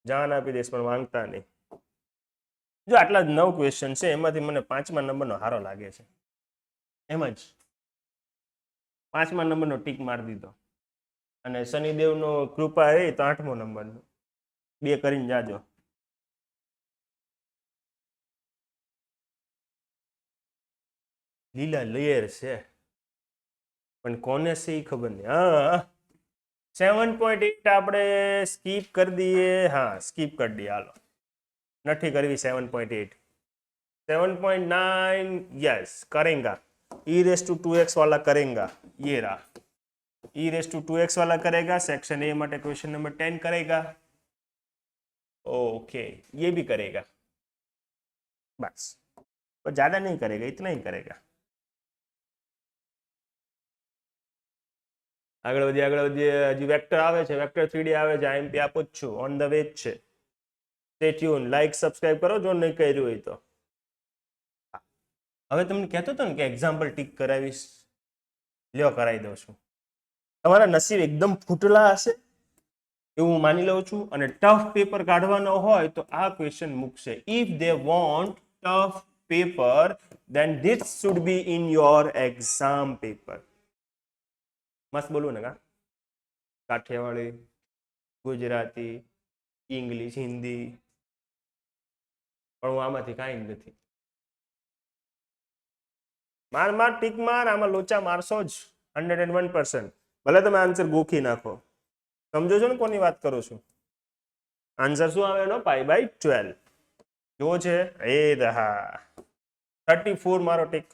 જાન આપી દઈશ પણ માંગતા નહીં. જો આટલા જ 9 ક્વેશ્ચન છે, એમાંથી મને 5મા નંબરનો હારો લાગે છે. એમ જ 5મા નંબરનો ટીક મારી દીધો, અને શનિદેવનો કૃપા રહી તો 8મો નંબરનો 2 કરીને જાજો. લીલા લેયર છે પણ કોને છે એ ખબર નહીં. હા 7.8 આપણે સ્કીપ કરી દઈએ. હા સ્કીપ કરી દઈએ, હાલો નથી કરવી. 7.8 7.9 यस करेंगा. e रेस टू 2x वाला करेंगा, ये रहा e रेस टू 2x वाला करेगा. सेक्शन ए માટે क्वेश्चन नंबर 10 करेगा. ओके ये भी करेगा, बस पर ज्यादा नहीं करेगा, इतना ही करेगा. આગળ વધીએ. હજી વેક્ટર આવે છે, વેક્ટર 3D આવે છે. IMP આપું જ છું, ઓન ધ વે જ છે. સ્ટે ટ્યુન, લાઈક સબસ્ક્રાઇબ કરો જો નહીં કર્યું હોય તો. હવે તમને કહેતો હતો ને કે એક્ઝામ્પલ ટીક કરાવીશ, લ્યો કરાવી દઉં છું. તમારા નસીબ એકદમ ફૂટલા હશે એવું માની લઉં છું, અને ટફ પેપર કાઢવાનો હોય તો આ ક્વેશ્ચન મૂકશે. If they want tough paper then this should be in your exam paper. મસ્ત બોલું ને કા? કાઠિયાવાડી, ગુજરાતી, ઇંગ્લિશ, હિન્દી, પણ હું આમાંથી કાંઈ નથી. માર ટીક માર, આમાં લોચા મારશો જ 101%. ભલે તમે આન્સર ગોખી નાખો. સમજો છો ને કોની વાત કરું છું? આન્સર શું આવે એનો? π/12 જો છે એ રહા 34 મારો ટીક.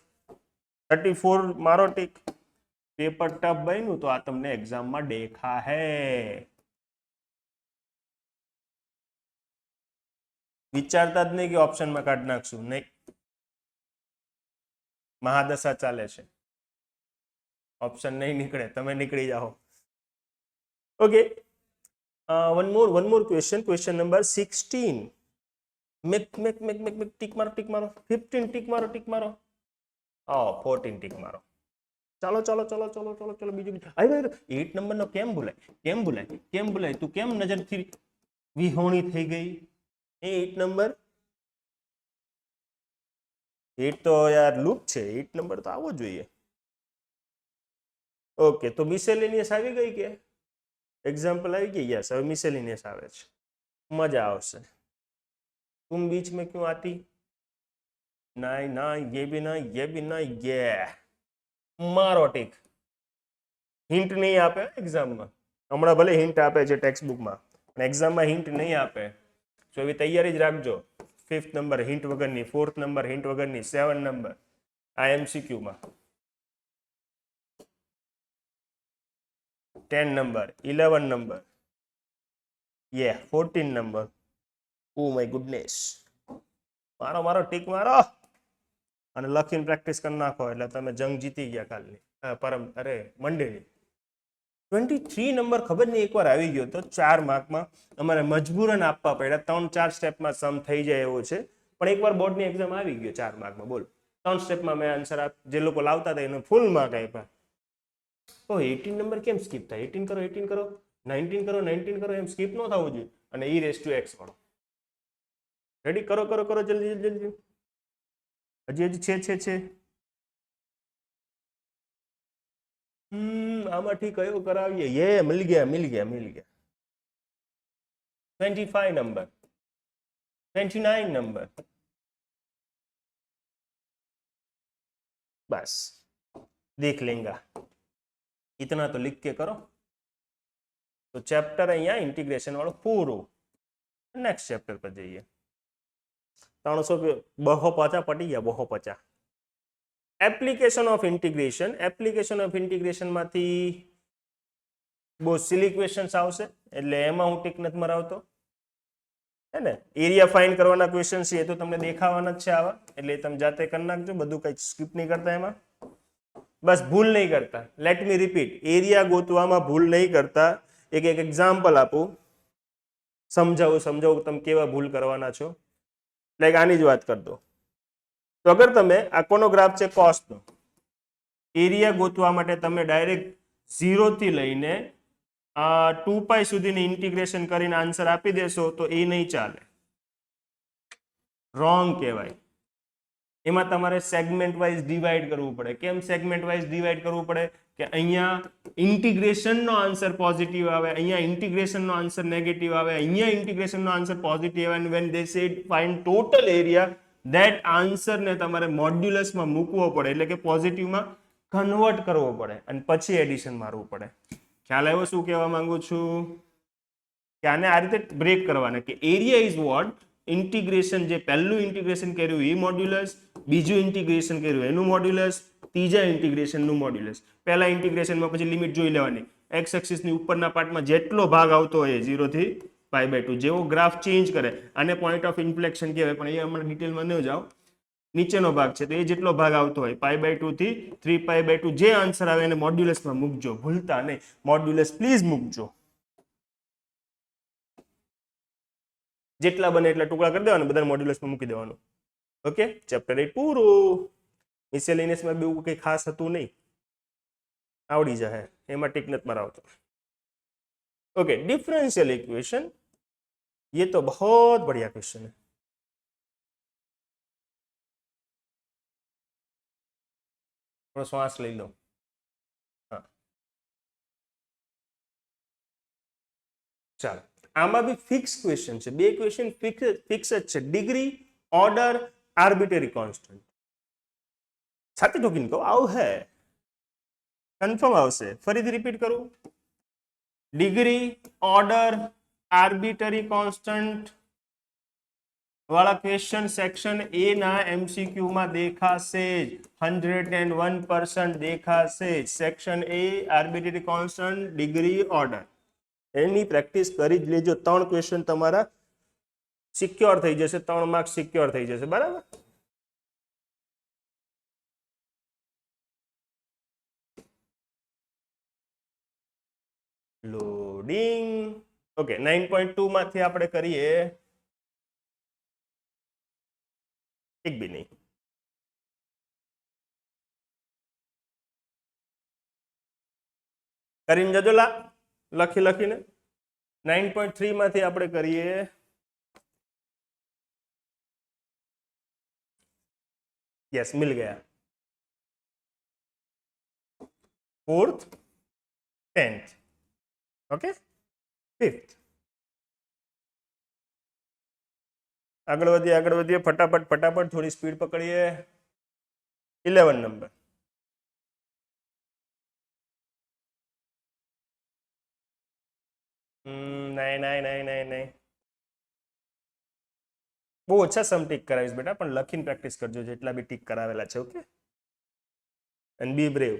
34 મારો ટીક. પેપર ટફ બન્યું તો આ તમને એક્ઝામમાં દેખા હે. વિચારતા જ નહીં કે ઓપ્શનમાં કાઢી નાખશું, નહીં. મહાદશા ચાલે છે, ઓપ્શન નહીં નીકળે, તમે નીકળી જાઓ. Okay, one more question number 16. Make tick મારો, ટીક મારો. 15 ટીક મારો, ટીક મારો. 14 ટીક મારો. ચાલો બીજું. 8 નંબરનો કેમ ભૂલાય? તું કેમ નજરથી વિહોણી થઈ ગઈ? 8 નંબર 8 તો યાર લૂપ છે. 8 નંબર તો આવવો જોઈએ. ઓકે, તો મિસેલેનિયસ આવી ગઈ કે એક્ઝામ્પલ આવી ગઈ? યસ, હવે મિસેલેનિયસ આવે છે, મજા આવશે. तुम बीच में क्यों आती? ना ये भी ना, ये भी ना, ये मारो टिक. हिंट नहीं આપે એક્ઝામમાં. હમણાં ભલે હિન્ટ આપે છે ટેક્સ્ટ બુકમાં, પણ એક્ઝામમાં હિન્ટ નહીં આપે. તો એવી તૈયારી જ રાખજો. 5th નંબર હિન્ટ વગરની, 4th નંબર હિન્ટ વગરની, 7 નંબર આ MCQ માં, 10 number, 11 number, 14 number. Oh my goodness. મારો ટીક મારો અને લખીને પ્રેક્ટિસ કરી નાખો એટલે તમે જંગ જીતી ગયા કાલની. મંડેની 23 નંબર ખબર નહીં એકવાર આવી ગયો તો 4 માર્કમાં. અમારે મજબૂરન આપવા પડ્યા, 3-4 સ્ટેપમાં સમ થઈ જાય એવો છે, પણ એકવાર બોર્ડની એક્ઝામ આવી ગયો 4 માર્કમાં. બોલો 3 સ્ટેપમાં મેં આન્સર જે લોકો લાવતા હતા એને ફૂલ માર્ક આપ્યા. ઓ 18 નંબર કેમ સ્કીપ થાય? 18 કરો, 18 કરો, 19 કરો, 19 કરો, એમ સ્કીપ ન થવું જોઈએ. અને e⁻x વાળો રેડી કરો કરો કરો જલ્દી જલ્દી. હજી છે. આમાંથી કયો કરાવીએ? મિલ ગયા. 25 नंबर, 29 नंबर. बस देख लेंगे, इतना तो लिख के करो. तो चैप्टर અહીંયા इंटीग्रेशन वालों पूરું. नेक्स्ट चैप्टर पर जाइए. 350 पटी गया. 250 application of integration. Application of integration માંથી બહુ સિલી ક્વેશ્ચન્સ આવશે એટલે એમાં હું ટીક નથી મરાવતો. है ने एरिया फाइंड करवाना क्वेश्चन છે એ તો તમને દેખાવાના જ છે આવા, એટલે તમે જાતે કરી નાખજો. બધું કઈ સ્કીપ નહીં કરતા એમાં. બસ ભૂલ નહીં કરતા. લેટ મી રિપીટ, એરિયા ગોતવામાં ભૂલ નહીં કરતા. એક એક્ઝામ્પલ આપું, સમજાવું તમે કેવા ભૂલ કરવાના છો. લાઈક આની જ વાત કરી દો. તો અગર તમે આ કોનો ગ્રાફ છે? કોસ્ટનો. એરિયા ગોતવા માટે તમે ડાયરેક્ટ 0 થી લઈને 2π સુધીની ઇન્ટિગ્રેશન કરીને આન્સર આપી દેશો તો એ નહીં ચાલે, રોંગ કહેવાય. એમાં તમારે સેગમેન્ટ વાઇઝ ડિવાઈડ કરવું પડે. કેમ સેગમેન્ટ વાઇઝ ડિવાઈડ કરવું પડે? કે અહીંયા ઇન્ટિગ્રેશનનો આન્સર પોઝિટિવ આવે, અહીંયા ઇન્ટિગ્રેશનનો આન્સર નેગેટિવ આવે, અહીંયા ઇન્ટિગ્રેશનનો આન્સર પોઝિટિવ આવે. And when they said find total area, that આન્સરને તમારે મોડ્યુલસમાં મૂકવો પડે, એટલે કે પોઝિટિવમાં કન્વર્ટ કરવો પડે અને પછી એડિશન મારવું પડે. ખ્યાલ આવ્યો શું કહેવા માંગુ છું? કે આને આ રીતે બ્રેક કરવાના કે એરિયા ઇઝ વોટ ઇન્ટિગ્રેશન. જે પહેલું ઇન્ટિગ્રેશન કર્યું એ મોડ્યુલસ, બીજું ઇન્ટિગ્રેશન કર્યું એનું મોડ્યુલસ, ત્રીજા ઇન્ટિગ્રેશનનું મોડ્યુલસ. પહેલા ઇન્ટિગ્રેશનમાં પછી લિમિટ જોઈ લેવાની. એક્સ એક્સિસની ઉપરના પાર્ટમાં જેટલો ભાગ આવતો હોય 0 થી π/2, જેવો ગ્રાફ ચેન્જ કરે આને પોઈન્ટ ઓફ ઇન્ફ્લેક્શન કહેવાય, પણ એ હમણાં ડિટેલમાં ન જાઓ. નીચેનો ભાગ છે તો એ જેટલો ભાગ આવતો હોય π/2 થી 3π/2, જે આન્સર આવે એને મોડ્યુલસમાં મૂકજો. ભૂલતા નહીં, મોડ્યુલસ પ્લીઝ મૂકજો. જેટલા બને એટલા ટુકડા કરી દેવાના, બધા મોડ્યુલસમાં મૂકી દેવાનું. ઓકે, ચેપ્ટર 8 પૂરું. મિસેલેનિયસમાં બહુ કંઈ ખાસ હતું નહીં, આવડી જાય એમાં ટીક નથી મરાવતો. ओके, डिफरेंशियल इक्वेशन, ये तो बहुत बढ़िया क्वेश्चन है. थोड़ा श्वास ले लो. हाँ चलो, आमा भी फिक्स क्वेश्चन है. बे क्वेश्चन फिक्स જ છે. Degree, order, arbitrary constant. સાથે ઠોકીને કહો આવું હે, કન્ફર્મ આવશે. ફરીથી રિપીટ કરું. ડિગ્રી, ઓર્ડર, આર્બિટરી કોન્સ્ટન્ટ વાળા ક્વેશ્ચન સેક્શન એ ના એમસીક્યુ માં દેખાશે જ. 101% દેખાશે. Section A, arbitrary constant, degree, order, any practice કરી જ લેજો. 3 ક્વેશ્ચન તમારા સિક્યોર થઈ જશે, 3 માર્ક્સ સિક્યોર થઈ જશે. બરાબર. લોડિંગ. ઓકે, 9.2 માંથી આપણે કરીએ. એક બી નહીં. કરીને જજો લા, લખીને. 9.3 માંથી આપણે કરીએ. यस, मिल गया. 4th, 10th, okay, 5th. આગળ વધીએ ફટાફટ થોડી સ્પીડ પકડીએ. 11 નંબર. નહીં. બહુ ઓછા સમ ટીક કરાવીશ બેટા, પણ લખીને પ્રેક્ટિસ કરજો જેટલા બી ટીક કરાવેલા છે. Okay, and be brave.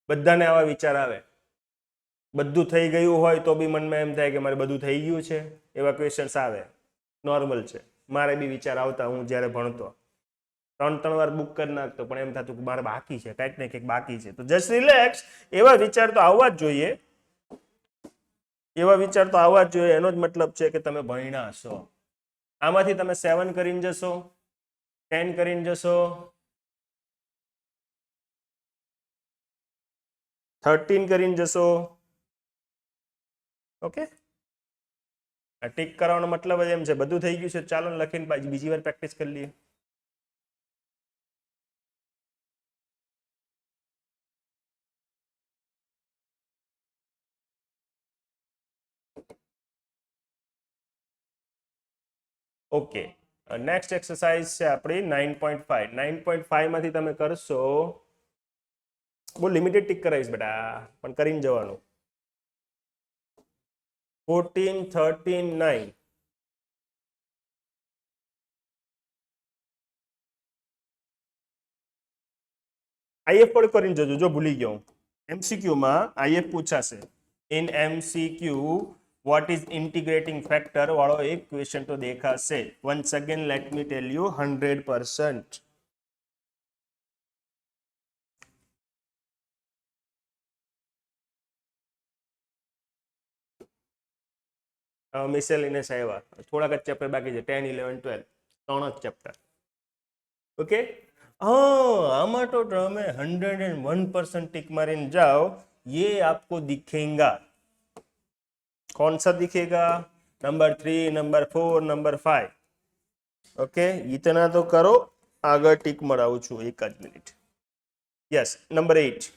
બધાને આવા વિચાર આવે. બધું થઈ ગયું હોય તો બી મનમાં એમ થાય કે મારે બધું થઈ ગયું છે, એવા ક્વેશ્ચન્સ આવે. નોર્મલ છે. મારે બી વિચાર આવતા હું જ્યારે ભણતો. 3 વાર બુક કરી નાખતો, પણ એમ થતું કે મારે બાકી છે, કંઈક ને કંઈક બાકી છે. તો જસ્ટ રિલેક્સ. એવા વિચાર તો આવવા જ જોઈએ. એનો જ મતલબ છે કે તમે ભણ્યા છો. આમાંથી તમે 7 કરીને જશો, 10 કરીને જશો, 13 કરીને જશો. ઓકે, આ ટીક કરવાનો મતલબ જ એમ છે બધું થઈ ગયું છે, ચાલો લખીને પાછી બીજી વાર પ્રેક્ટિસ કરી લઈએ. ઓકે, નેક્સ્ટ એક્સરસાઇઝ છે આપણી 9.5. 9.5 માંથી તમે કરશો, બહુ લિમિટેડ ટીક કરાવીશ બેટા, પણ કરીને જવાનું. 14, 13, 9. આઈએફ પણ કરીને જજો, જો ભૂલી ગયો. એમસીક્યુ માં આઈએફ પૂછાશે. In MCQ what is integrating factor વાળો એક ક્વેશ્ચન તો દેખાશે. once again let me tell you 100%. મિસેલિનિયસ આવ્યા, થોડાક જ ચેપ્ટર બાકી છે, 10, 11, 12, 3 જ ચેપ્ટર. ઓકે, हाँ आमा तो તમે 101% टिक मारीने जाओ, ये आपको दिखेगा. कौन सा दिखेगा? Number 3, number 4, number 5. ओके, इतना तो करो, આગળ ટીક મરાવું છું, એક જ મિનિટ. Yes, number 8.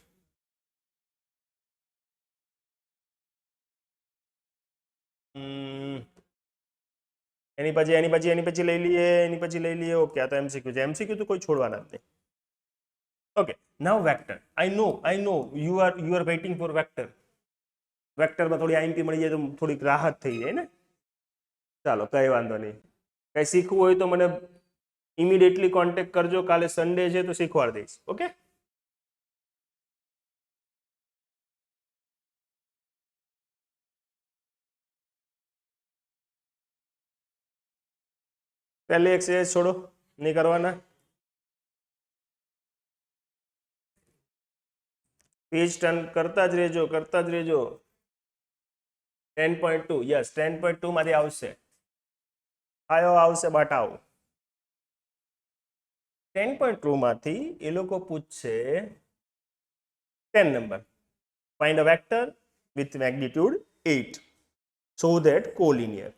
એની પછી લઈ લઈએ. ઓકે, આ તો એમસીક્યુ છે. એમસીક્યુ તો કોઈ છોડવાના જ નહીં. Okay, now vector. I know you are waiting for vector. વેક્ટરમાં થોડી આઈએમપી મળી જાય તો થોડીક રાહત થઈ જાય ને. ચાલો, કઈ વાંધો નહીં. કઈ શીખવું હોય તો મને ઇમિડિયેટલી કોન્ટેક્ટ કરજો. કાલે સન્ડે છે તો શીખવાડી દઈશ. ઓકે, પહેલી એક્સરસાઇઝ છોડો, નહીં કરવાના. પેજ ટર્ન કરતા જ રહેજો. 10.2, યસ, 10.2 માંથી આવશે. આવશે બતાવો. 10.2 માંથી એ લોકો પૂછશે 10 number. Find a vector with magnitude 8 so that collinear.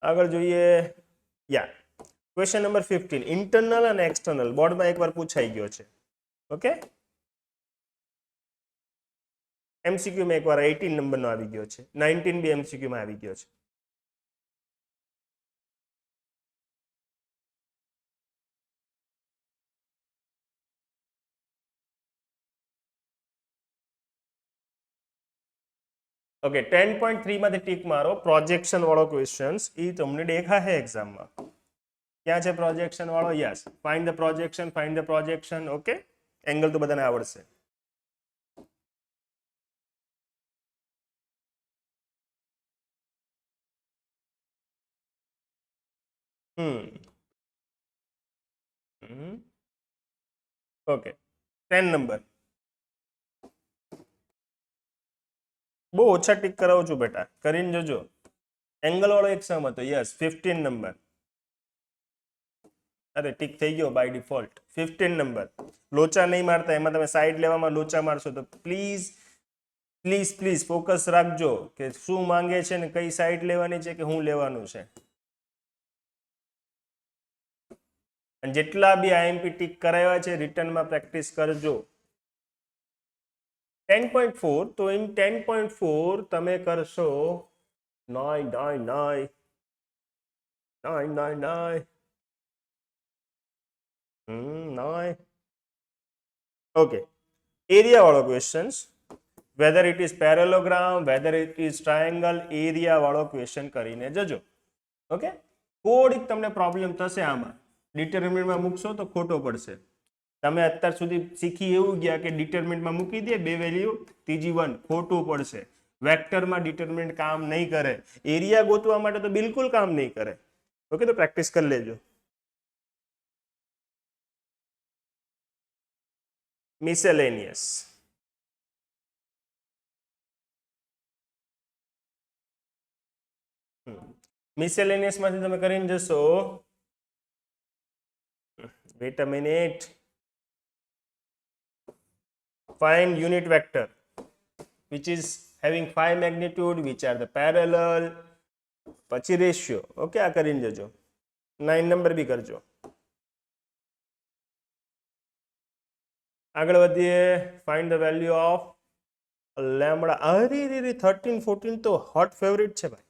આગળ જોઈએ. ક્વેશ્ચન નંબર 15, ઇન્ટરનલ અને એક્સટર્નલ બોર્ડમાં એકવાર પૂછાઈ ગયો છે. ઓકે, એમસીક્યુ માં એકવાર 18 નંબરનો આવી ગયો છે, 19 બી એમસીક્યુ માં આવી ગયો છે. ઓકે, 10.3 માંથી ટીક મારો. પ્રોજેક્શન વાળો ક્વેશ્ચન્સ એ તમને દેખાશે એક્ઝામમાં. ક્યાં છે પ્રોજેક્શન વાળો? Yes, find the projection. Okay, angle તો બધાને આવડશે. ઓકે, 10 નંબર. બહુ ઓછા ટીક કરાવું છું બેટા, કરીને જોજો. એંગલ વાળો એક સમ હતો. Yes, 15 number. અરે ટીક થઈ ગયો બાય ડિફોલ્ટ. 15 નંબર. લોચા નહીં મારતા, એમાં તમે સાઈડ લેવામાં લોચા મારશો તો પ્લીઝ ફોકસ રાખજો કે શું માંગે છે ને કઈ સાઈડ લેવાની છે કે હું લેવાનું છે. અને જેટલા બી આઈએમપી ટીક કરાવ્યા છે રિટર્નમાં પ્રેક્ટિસ કરજો. 10.4, તો ઇન 10.4 તમે કરશો 9. ઓકે, એરિયા વાળો question, whether it is parallelogram, whether it is triangle, area વાળો ક્વેશ્ચન કરીને જજો. ઓકે, થોડીક તમને પ્રોબ્લેમ થશે આમાં. ડિટરમિનન્ટમાં મૂકશો તો ખોટો પડશે. તમે અત્યાર સુધી શીખી એવું ગયા કે ડિટરમિનન્ટમાં મૂકી દે 2 વેલ્યુ, ત્રીજી 1, ખોટું પડશે. વેક્ટરમાં ડિટરમિનન્ટ કામ નહીં કરે, એરિયા ગોતવા માટે તો બિલકુલ કામ નહીં કરે. ઓકે, તો પ્રેક્ટિસ કરી લેજો. મિસેલેનિયસ. મિસેલેનિયસ માંથી તમે કરીને જશો. Wet a minute. find unit vector which is having 5 magnitude, which are the parallel, પછી રેશિયો. ઓકે, આ કરીને જજો. 9 નંબર બી કરજો. આગળ વધીએ. Find the value of lambda. અરે 13 14 તો હોટ ફેવરિટ છે ભાઈ.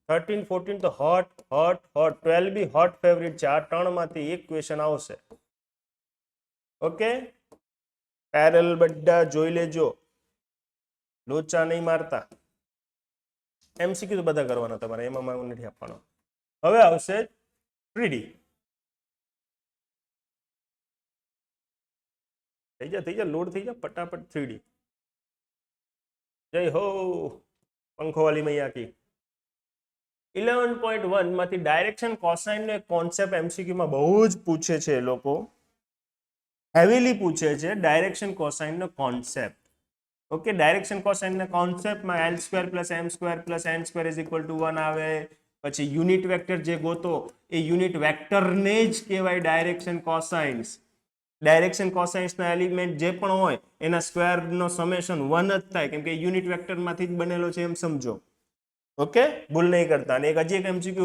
13 14 તો હોટ 12 બી હોટ ફેવરિટ છે. આ ત્રણમાંથી એક ક્વેશ્ચન આવશે. ઓકે, પેરેલલ બધા જોઈ લેજો, લોચા નહીં મારતા. MCQ તો બધા કરવાના તમારે, એમાં મારું નથી આપવાનો. હવે આવશે 3D. થઈ જા લોડ થઈ જા ફટાફટ. 3D. જય હો પંખો વાલી મૈયા કી. 11.1 માંથી ડાયરેક્શન કોસાઇન નો એક કોન્સેપ્ટ MCQ માં બહુ જ પૂછે છે એ લોકો, હેવીલી પૂછે છે ડાયરેક્શન કોસાઇન નો કોન્સેપ્ટ. ઓકે, ડાયરેક્શન કોસાઇન ના કોન્સેપ્ટમાં L² + M² + N² = 1 આવે. પછી યુનિટ વેક્ટર જે ગોતો એ યુનિટ વેક્ટરને જ કહેવાય ડાયરેક્શન કોસાઇન્સ. ડાયરેક્શન કોસાઇન્સ ના એલિમેન્ટ જે પણ હોય એના સ્ક્વેર નો સમેશન 1 જ થાય, કેમ કે યુનિટ વેક્ટર માંથી જ બનેલો છે એમ સમજો. ઓકે, ભૂલ નહીં કરતા. અને એક હજી એક MCQ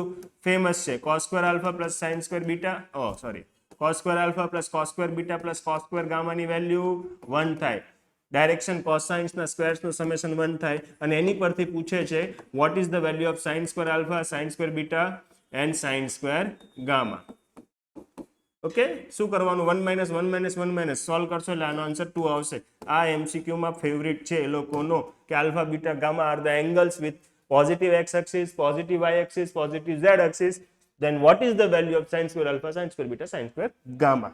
ફેમસ છે, cos² α + sin² β. cos² α + cos² β + cos² gamma ની વેલ્યુ 1 થાય. ડાયરેક્શન કોસાઇન્સ ના સ્ક્વેર્સ નું સમેશન 1 થાય. અને એની પરથી પૂછે છે what is the value of sin² α, sin² β and sin² gamma. Okay, શું કરવાનું? 1 - 1 - 1 - સોલ્વ કરશો એટલે આનો આન્સર 2 આવશે. આ MCQ માં ફેવરિટ છે એ લોકોનો કે alpha beta gamma are the angles with positive x axis, positive y axis, positive z axis. Then what is the value of sin² alpha, sin² beta, sin² gamma?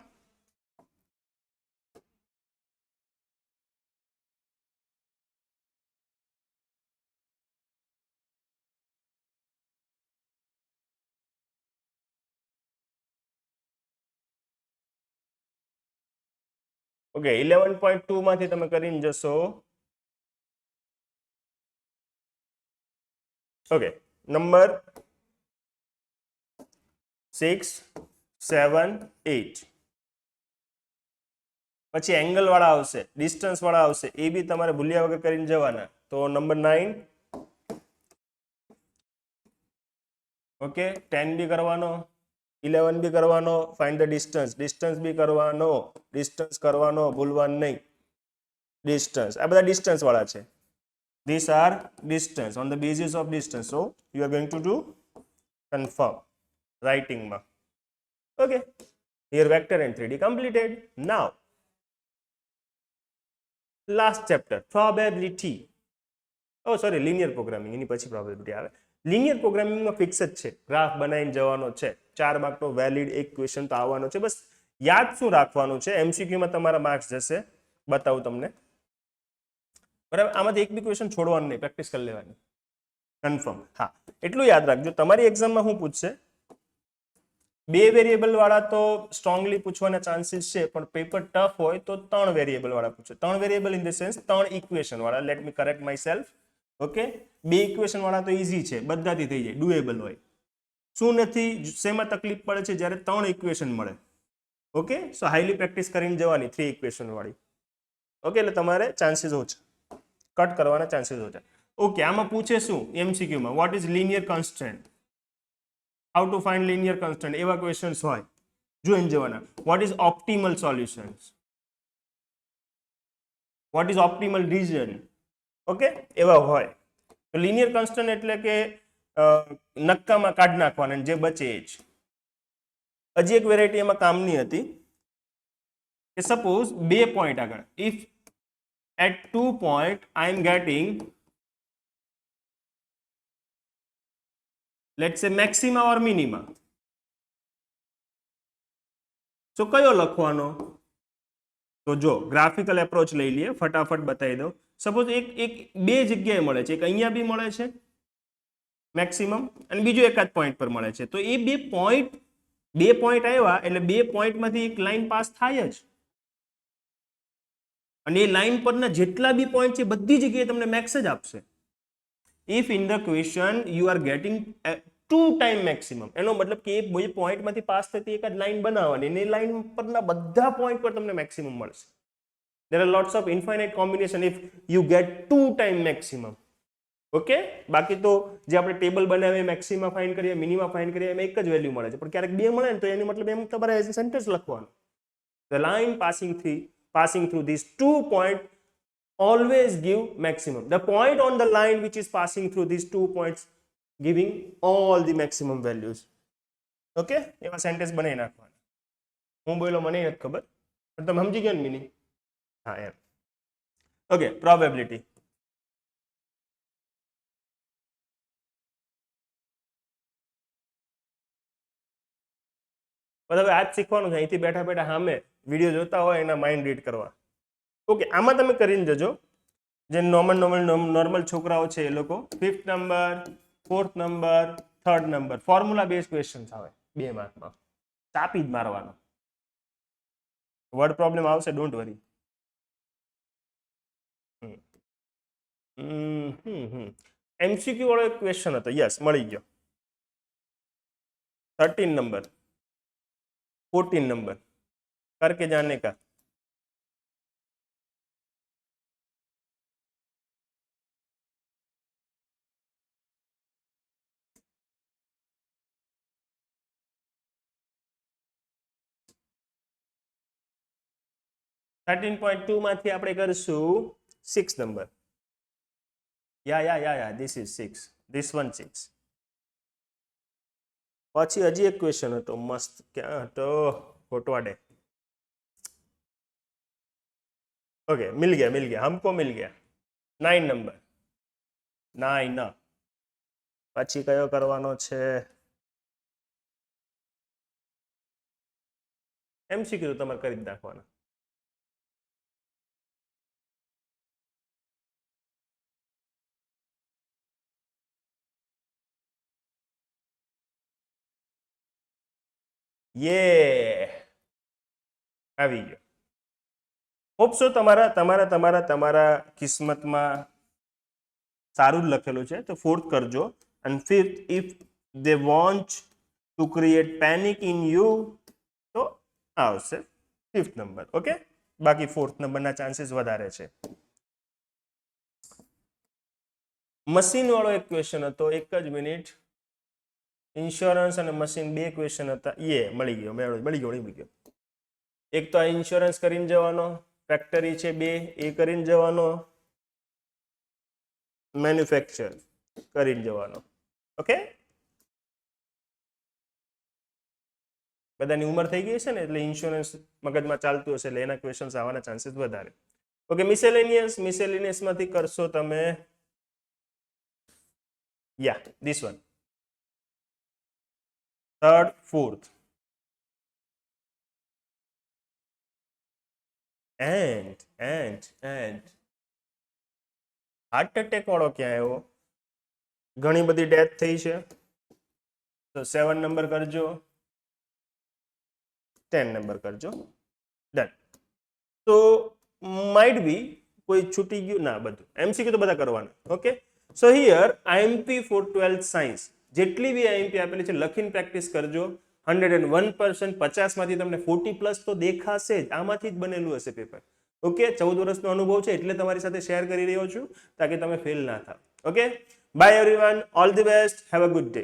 Okay, 11.2 માંથી તમે કરીને જશો. Okay, number 6, 7, 8. પછી એંગલ વાળા આવશે, ડિસ્ટન્સ વાળા આવશે, એ બી તમારે ભૂલ્યા વગર કરીને જવાના. તો નંબર 9. ઓકે, 10 બી કરવાનો, 11 બી કરવાનો. ફાઇન્ડ ધ ડિસ્ટન્સ બી કરવાનો, ડિસ્ટન્સ કરવાનો, ભૂલવાનું નહીં. ડિસ્ટન્સ, આ બધા ડિસ્ટન્સ વાળા છે. These are distance, on the basis of distance. So you are going to do confirm writing ma. Okay, here vector and 3D completed. Now last chapter, probability. Oh sorry, linear programming. એની પછી probability આવે. linear programming માં ફિક્સ જ છે, ગ્રાફ બનાવીને જવાનો છે. 4 માર્ક નો વેલિડ એક ક્વેશ્ચન તો આવવાનો છે. બસ યાદ શું રાખવાનું છે, MCQ માં તમારા માર્ક્સ જશે. બતાવું તમને. બરાબર, આમાંથી એક બી ક્વેશ્ચન છોડવાનું નહીં, પ્રેક્ટિસ કરી લેવાની. કન્ફર્મ. હા, એટલું યાદ રાખજો. તમારી એક્ઝામમાં શું પૂછશે, 2 વેરિયેબલ વાળા તો સ્ટ્રોંગલી પૂછવાના ચાન્સીસ છે, પણ પેપર ટફ હોય તો 3 વેરિયેબલ વાળા પૂછે. 3 variable in the sense 3 equation વાળા. Let me correct myself. Okay, 2 equation વાળા તો ઈઝી છે, બધાથી થઈ જાય, ડુએબલ હોય. શું નથી, શેમાં તકલીફ પડે છે, જ્યારે 3 ઇક્વેશન મળે. ઓકે, સો હાઈલી પ્રેક્ટિસ કરીને જવાની 3 ઇક્વેશન વાળી. ઓકે, એટલે તમારે ચાન્સીસ ઓછા, કટ કરવાના ચાન્સીસ ઓછા. ઓકે, આમાં પૂછે શું MCQ માં, what is linear constant, how to find linear constant, એવા ક્વેશ્ચન્સ હોય, જોઈને જવાના. What is optimal solutions, what is optimal region. Okay, એવા હોય. લિનિયર કોન્સ્ટન્ટ એટલે કે નક્કામાં કાઢ નાખવાના, જે બચે એ જ. હજી એક વેરાયટી એમાં કામની હતી કે સપોઝ 2 પોઈન્ટ આગળ, if at 2 point I am getting, let's say maxima or minima. So કયો લખવાનો? તો જો ગ્રાફિકલ એપ્રોચ લઈ લઈએ, ફટાફટ બતાવી દઉં. સપોઝ એક 2 જગ્યાએ મળે છે, એક અહીંયા બી મળે છે મેક્સિમમ, અને બીજો એકાદ પોઈન્ટ પર મળે છે. તો એ 2 પોઈન્ટ આવ્યા એટલે 2 પોઈન્ટમાંથી એક લાઈન પાસ થાય જ, અને એ લાઈન પરના જેટલા બી પોઈન્ટ છે બધી જગ્યાએ તમને મેક્સ જ આપશે. If in the question you are getting 2 time maximum, એનો મતલબ કે એ બે પોઈન્ટમાંથી પાસ થતી એક જ લાઈન બનાવવાની, અને એ લાઈન પરના બધા પોઈન્ટ પર તમને મેક્સિમમ મળશે. there are lots of infinite combination if you get 2 time maximum. Okay, બાકી તો જે આપણે ટેબલ બનાવીએ મેક્સિમા ફાઇન્ડ કરીએ મિનિમા ફાઇન્ડ કરીએ એમાં એક જ વેલ્યુ મળે છે, પણ ક્યારેક બે મળે ને તો એની મતલબ એમ તમારે સેન્ટેન્સ લખવાનું. The line passing through these 2 points always give maximum. The point on the line which is passing through these 2 points giving all the maximum values. Okay, એવા સેન્ટેન્સ બનાવી નાખવાના. હું બોલ્યો મને નથી ખબર, પણ તમે સમજી ગયા ને મીનિંગ? હા એમ. Okay, probability. હવે આજ શીખવાનું છે, અહીંથી બેઠા બેઠા સામે વિડીયો જોતા હોય એના માઇન્ડ રીડ કરવા. ઓકે, આમાં તમે કરીને જજો જે નોર્મલ છોકરાઓ છે એ લોકો 5th number 4th number 3rd number formula base questions આવે 2 માર્કમાં, ચાપી જ મારવાનો. વર્ડ પ્રોબ્લેમ આવશે, ડોન્ટ વરી. એમસીક્યુ વાળો એક ક્વેશ્ચન હતો, યસ મળી ગયો. 13 નંબર 14 नंबर करके जाने का. (13.2) માંથી આપણે કરશું 6 number. Yeah this is 6, this one 6. પછી હજી એક ક્વેશ્ચન હતો મસ્ત, ક્યાં હતો ફોટવાડે. ઓકે, મિલ ગયા हमको मिल गया. 9 નંબર 9. પછી કયો કરવાનો છે? એમસીક્યુ તમારે કરી જ નાખવાના. યે આવી ગયો. હોપ સો તમારા કિસ્મતમાં સારું જ લખેલું છે તો 4th કરજો. અને 5th if they want to create panic in you તો આવશે 5th નંબર. ઓકે, બાકી 4th નંબરના ચાન્સીસ વધારે છે. મશીન વાળો એક ક્વેશ્ચન હતો, એક જ મિનિટ. ઇન્સ્યોરન્સ અને મશીન 2 ક્વેશ્ચન હતા. મળી ગયો. એક તો આ ઇન્સ્યોરન્સ કરીને જવાનો, ફેક્ટરી છે 2 એ કરીને જવાનો, મેન્યુફેક્ચર કરીને જવાનો. ઓકે, બધાની ઉંમર થઈ ગઈ છે ને એટલે ઇન્સ્યોરન્સ મગજમાં ચાલતું હશે એટલે એના ક્વેશ્ચન્સ આવવાના ચાન્સીસ વધારે. ઓકે, મિસેલેનિયસ માંથી કરશો તમે. This one 3rd 4th. and heart attack વાળો ક્યાં આવ્યો? ઘણી બધી ડેથ થઈ છે તો 7 નંબર કરજો, 10 નંબર કરજો. ડન. તો માઇટ બી કોઈ છૂટી ગયું ના, બધું એમસીક્યુ તો બધા કરવાના. Okay, so here IMP for 12th science જેટલી બી આઈએમપી આપેલી છે લખીને પ્રેક્ટિસ કરજો. 101%, 50 માંથી તમને 40+ તો દેખાશે જ, આમાંથી જ બનેલું હશે પેપર. ઓકે, 14 વર્ષનો અનુભવ છે એટલે તમારી સાથે શેર કરી રહ્યો છું તાકે તમે ફેલ ના થાવ. Okay, by everyone, all the best, have a good day.